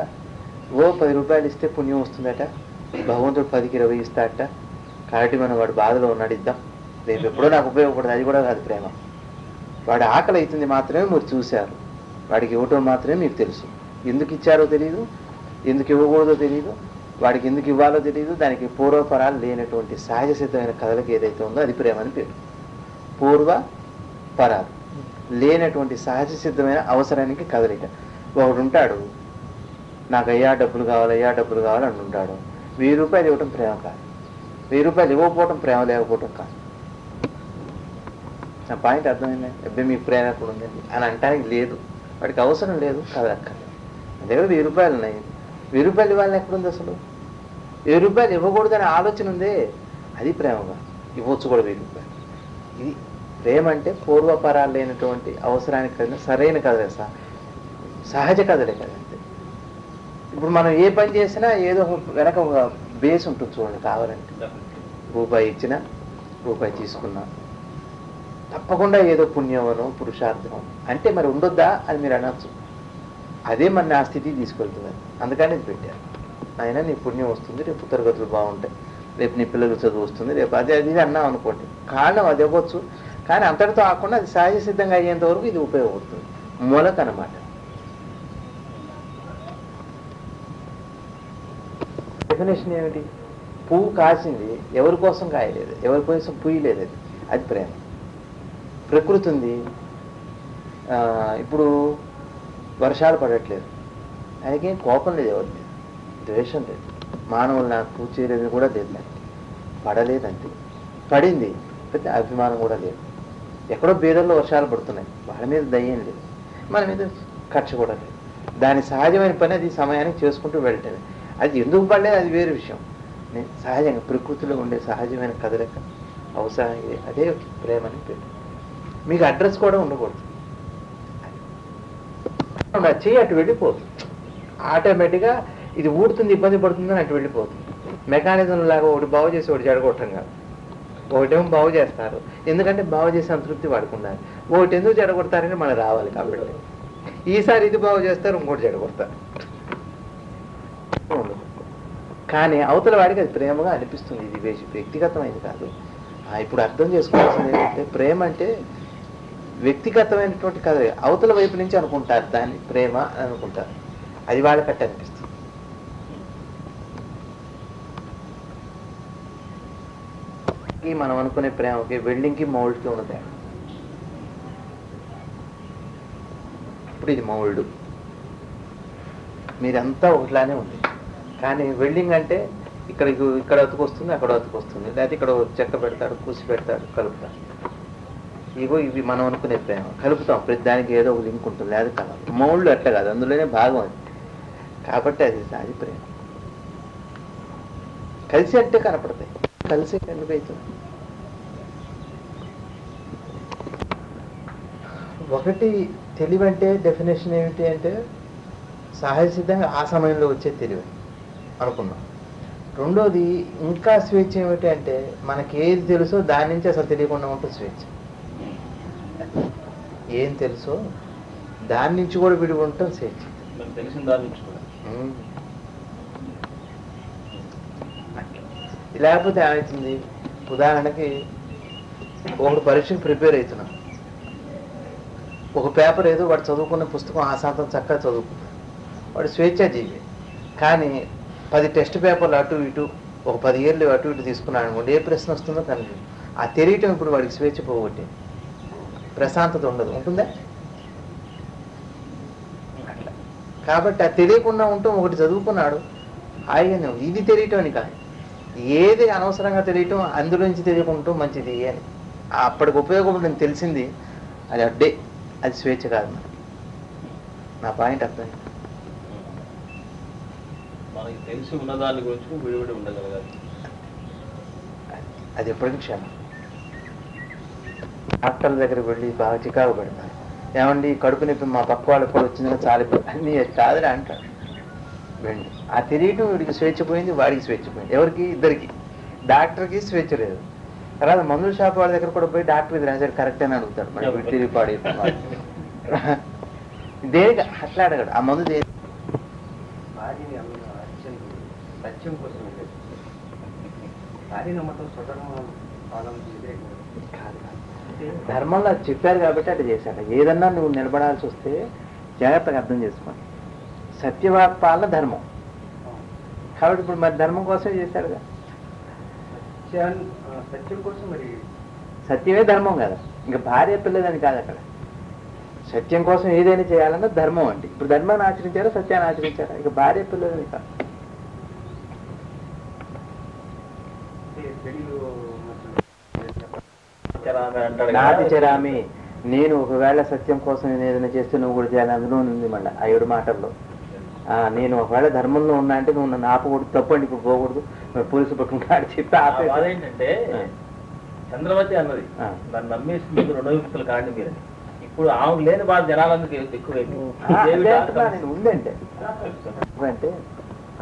ఓ 10 రూపాయలు ఇస్తే పుణ్యం వస్తుందట, భగవంతుడు 10కి 20 ఇస్తాడట, కాబట్టి మనం వాడు బాధలో ఉన్నాడు, ఇద్దాం, రేపు ఎప్పుడో నాకు ఉపయోగపడుతుంది. అది కూడా కాదు ప్రేమ. వాడి ఆకలి అవుతుంది మాత్రమే మీరు చూశారు, వాడికి ఇవ్వటం మాత్రమే మీకు తెలుసు. ఎందుకు ఇచ్చారో తెలియదు, ఎందుకు ఇవ్వకూడదో తెలియదు, వాడికి ఎందుకు ఇవ్వాలో తెలియదు. దానికి పూర్వపరాలు లేనటువంటి సహజ సిద్ధమైన కథలకు ఏదైతే ఉందో అది ప్రేమ అని పేరు. పూర్వపరాలు లేనటువంటి సహజ సిద్ధమైన అవసరానికి కదలిక. ఒకడు ఉంటాడు, నాకు అయ్యా డబ్బులు కావాలి అని ఉంటాడు. 1000 రూపాయలు ఇవ్వటం ప్రేమ కాదు, 1000 రూపాయలు ఇవ్వకపోవటం ప్రేమ లేకపోవటం కాదు. నా పాయింట్ అర్థమైంది? అబ్బాయి మీకు ప్రేమ ఎక్కడ ఉందండి అని అంటానికి లేదు, వాడికి అవసరం లేదు, కదలక్కర్లేదు. నా దగ్గర 1000 రూపాయలు ఉన్నాయి, 1000 రూపాయలు ఇవ్వాలని ఎక్కడుంది అసలు? 1000 రూపాయలు ఇవ్వకూడదని ఆలోచన ఉందే, అది ప్రేమగా. ఇవ్వచ్చు కూడా 1000 రూపాయలు. ఇది ప్రేమ అంటే పూర్వపరాలు లేనటువంటి అవసరానికి కదిలిన సరైన కదలే, సహజ కదలే కదంతే. ఇప్పుడు మనం ఏ పని చేసినా ఏదో వెనక ఒక బేస్ ఉంటుంది చూడండి. కావాలంటే రూపాయి ఇచ్చినా, రూపాయి తీసుకున్నా, తప్పకుండా ఏదో పుణ్యమనో పురుషార్థం అంటే మరి ఉండొద్దా అని మీరు అనొచ్చు. అదే మన ఆ స్థితికి తీసుకెళ్తుంది. అందుకని ఇది పెట్టారు. ఆయన నీ పుణ్యం వస్తుంది, రేపు తరగతులు బాగుంటాయి, రేపు నీ పిల్లలు చదువు వస్తుంది, రేపు అది అన్నాం అనుకోండి, కారణం అది ఇవ్వచ్చు. కానీ అంతటితో కాకుండా అది సహజ సిద్ధంగా అయ్యేంత వరకు ఇది ఉపయోగపడుతుంది. మూలకనమాట. డెఫినేషన్ ఏమిటి? పువ్వు కాసింది ఎవరి కోసం కాయలేదు, ఎవరి కోసం పూయలేదు, అది ప్రేమ. ప్రకృతి ఉంది, ఇప్పుడు వర్షాలు పడట్లేదు, ఆయనకేం కోపం లేదు, ఎవరి లేదు, ద్వేషం లేదు, మానవులు నాకు పూజ చేయలేదు కూడా లేదు, పడలేదంతే. పడింది, పెద్ద అభిమానం కూడా లేదు. ఎక్కడో బీదల్లో వర్షాలు పడుతున్నాయి, వాళ్ళ మీద దయ్యం లేదు, మన మీద కక్ష కూడా లేదు. దాని సహజమైన పని అది సమయానికి చేసుకుంటూ వెళ్ళటమే. అది ఎందుకు పడలేదు అది వేరే విషయం. నేను సహజంగా ప్రకృతిలో ఉండే సహజమైన కదలిక అవసరం ఇది అదే ప్రేమని పేరు. మీకు అడ్రస్ కూడా ఉండకూడదు. చెయ్యి అటు వెళ్ళిపోతుంది ఆటోమేటిక్గా. ఇది ఊడుతుంది, ఇబ్బంది పడుతుందని అటు వెళ్ళిపోతుంది. మెకానిజం లాగా ఒకటి బాగు చేసి ఒకటి చెడగొట్టం కాదు. ఒకటేమో బాగు చేస్తారు, ఎందుకంటే బాగు చేసే సంతృప్తి వాడుకున్నారు. ఒకటి ఎందుకు చెడగొడతారని మనకు రావాలి. కాబట్టి ఈసారి ఇది బాగు చేస్తారు, ఇంకోటి చెడగొడతారు. కానీ అవతల వాడికి అది ప్రేమగా అనిపిస్తుంది. ఇది వ్యక్తిగతమైనది కాదు. ఇప్పుడు అర్థం చేసుకోవాల్సింది ఏంటంటే ప్రేమ అంటే వ్యక్తిగతమైనటువంటి కాదు, అవతల వైపు నుంచి అనుకుంటారు దాన్ని ప్రేమ అని అనుకుంటారు. అది వాళ్ళకట్టు అనిపిస్తుంది. మనం అనుకునే ప్రేమకి వెల్డింగ్కి మౌల్డ్కి ఉన్నది. ఇప్పుడు ఇది మౌల్డ్, మీరంతా ఒకట్లానే ఉంది. కానీ వెల్డింగ్ అంటే ఇక్కడ అతుకొస్తుంది, అక్కడ అతుకొస్తుంది, లేకపోతే ఇక్కడ చెక్క పెడతాడు, కూసి పెడతాడు, కలుపుతాడు. ఇగో ఇవి మనం అనుకునే ప్రేమ. కలుపుతాం, ప్రతి దానికి ఏదో ఒక లింక్ ఉంటుంది, లేదా కలదు. మౌల్డ్ అట్ట కాదు, అందులోనే భాగం అది. కాబట్టి అది ప్రేమ. కలిసి అంటే కనపడతాయి, కలిసి ఎందుకు అవుతుంది? ఒకటి తెలివి అంటే డెఫినేషన్ ఏమిటి అంటే సహజ సిద్ధంగా ఆ సమయంలో వచ్చే తెలివి అనుకున్నాం. రెండోది ఇంకా స్వేచ్ఛ ఏమిటి అంటే మనకి ఏది తెలుసో దాని నుంచి అసలు తెలియకుండా ఉంటుంది స్వేచ్ఛ. ఏం తెలుసో దాని నుంచి కూడా విడిగి ఉంటాం స్వేచ్ఛ. తెలిసిన దాని నుంచి కూడా లేకపోతే ఏమవుతుంది? ఉదాహరణకి ఒకడు పరీక్షకు ప్రిపేర్ అవుతున్నాం, ఒక పేపర్ ఏదో వాడు చదువుకున్న పుస్తకం ఆ శాతం చక్కగా చదువుకున్నాడు, వాడు స్వేచ్ఛాజీవి. కానీ 10 టెస్ట్ పేపర్లు అటు ఇటు ఒక 10 ఏళ్ళు అటు ఇటు తీసుకున్నాడు అనుకోండి, ఏ ప్రశ్న వస్తుందో కనుక ఆ తెలియటం ఇప్పుడు వాడికి స్వేచ్ఛ పోగొట్టి ప్రశాంతత ఉండదు. ఉంటుందా? అట్లా. కాబట్టి ఆ తెలియకుండా ఉంటాం. ఒకటి చదువుకున్నాడు హాయిగానే ఉంది. ఇది తెలియటం అని కాదు, ఏది అనవసరంగా తెలియటం, అందులోంచి తెలియకుంటాం మంచిది అని అప్పటికి ఉపయోగపడింది తెలిసింది, అది అడ్డే, అది స్వేచ్ఛ కాదు. నా పాయింట్ అర్థమైంది. మనకి తెలిసి ఉన్న దాని గురించి విడివిడి ఉండగలగాలి. అది ఎప్పటికీ క్షేమం. డాక్టర్ల దగ్గరికి వెళ్ళి బాగా చికాకు పెడతారు. ఏమండి కడుపు నొప్పి మా పక్క వాళ్ళకి కూడా వచ్చిందని చాలా అన్నీ కాదని అంటారు. వెళ్ళి ఆ తెలియటం వీడికి స్వేచ్ఛ పోయింది, వాడికి స్వేచ్ఛ పోయింది. ఎవరికి? ఇద్దరికి. డాక్టర్కి స్వేచ్ఛ లేదు. తర్వాత మందుల షాప్ వాళ్ళ దగ్గర కూడా పోయి డాక్టర్ ఇది రాశాడు కరెక్ట్ అని అడుగుతాడు. మరి తిరిగి పాడి దేనికి అట్లా అడగడు. ఆ మందు సత్యం కోసం భార్య నమ్మకం ధర్మంలో అది చెప్పారు కాబట్టి అట్లా చేశాడు. ఏదన్నా నువ్వు నిలబడాల్సి వస్తే జాగ్రత్తగా అర్థం చేసుకోండి. సత్యవాక్పాలన ధర్మం కాబట్టి ఇప్పుడు మరి ధర్మం కోసమే చేశాడుగా. సత్యం కోసం మరి సత్యమే ధర్మం కదా, ఇంకా భార్య పిల్లదని కాదు. అక్కడ సత్యం కోసం ఏదైనా చేయాలన్నా ధర్మం అంటే ఇప్పుడు ధర్మాన్ని ఆచరించారా సత్యాన్ని ఆచరించారా, ఇక భార్య పిల్లలని కాదు. నాది చరామి, నేను ఒకవేళ సత్యం కోసం ఏదైనా చేస్తే నువ్వు కూడా చేయాలి, అందులో ఉంది మళ్ళీ ఆ 7 మాటల్లో. నేను ఒకవేళ ధర్మంలో ఉన్నా అంటే నువ్వు నన్ను ఆపకూడదు, తప్పండి ఇప్పుడు పోకూడదు, పోలీసు పట్టుకుంటాడు చెప్పి అదేంటంటే చంద్రవతి అన్నది నన్ను నమ్మేసి మీకు 2 విభక్తులు కాండి మీరు. ఇప్పుడు ఆమె లేని బాధ జనాలందుకు ఎక్కువైంది. ఉందంటే అంటే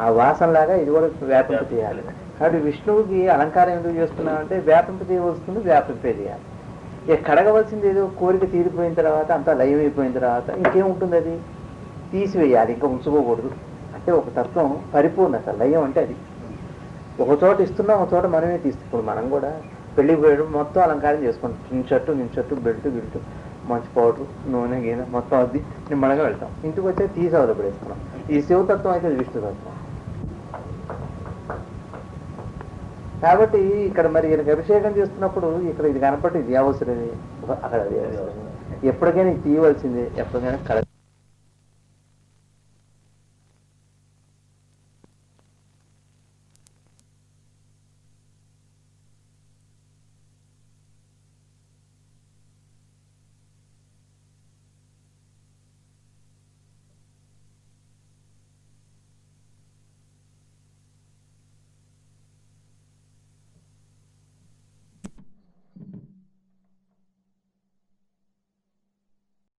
ఆ వాసనలాగా ఇది కూడా వ్యాపింప చేయాలి. కాబట్టి విష్ణువుకి అలంకారం ఎందుకు చేస్తున్నామంటే వ్యాపింప చేయవలసింది, వ్యాపింపే చేయాలి. ఇక కడగవలసింది ఏదో కోరిక తీరిపోయిన తర్వాత అంతా లయం అయిపోయిన తర్వాత ఇంకేముంటుంది, అది తీసివేయాలి, ఇంకా ఉంచుకోకూడదు. అంటే ఒక తత్వం పరిపూర్ణత, లయం అంటే అది. ఒక చోట ఇస్తున్నాం, ఒక చోట మనమే తీస్తున్నాం. మనం కూడా పెళ్లికి పోయడం మొత్తం అలంకారం చేసుకుంటాం. నించట్టు బెల్ట్ మంచి పౌడర్ నూనె గీనె మొత్తం అది నిమ్మడంగా వెళ్తాం. ఇంటికి వచ్చే తీసి అవదపడేస్తున్నాం. ఈ శివతత్వం అయితే విష్ణుతత్వం. కాబట్టి ఇక్కడ మరి ఈయనకి అభిషేకం చేస్తున్నప్పుడు ఇక్కడ ఇది కనపడి ఇది అవసరమే, అక్కడ అది అవసరం. ఎప్పటికైనా ఇది తీయవలసిందే, ఎప్పటికైనా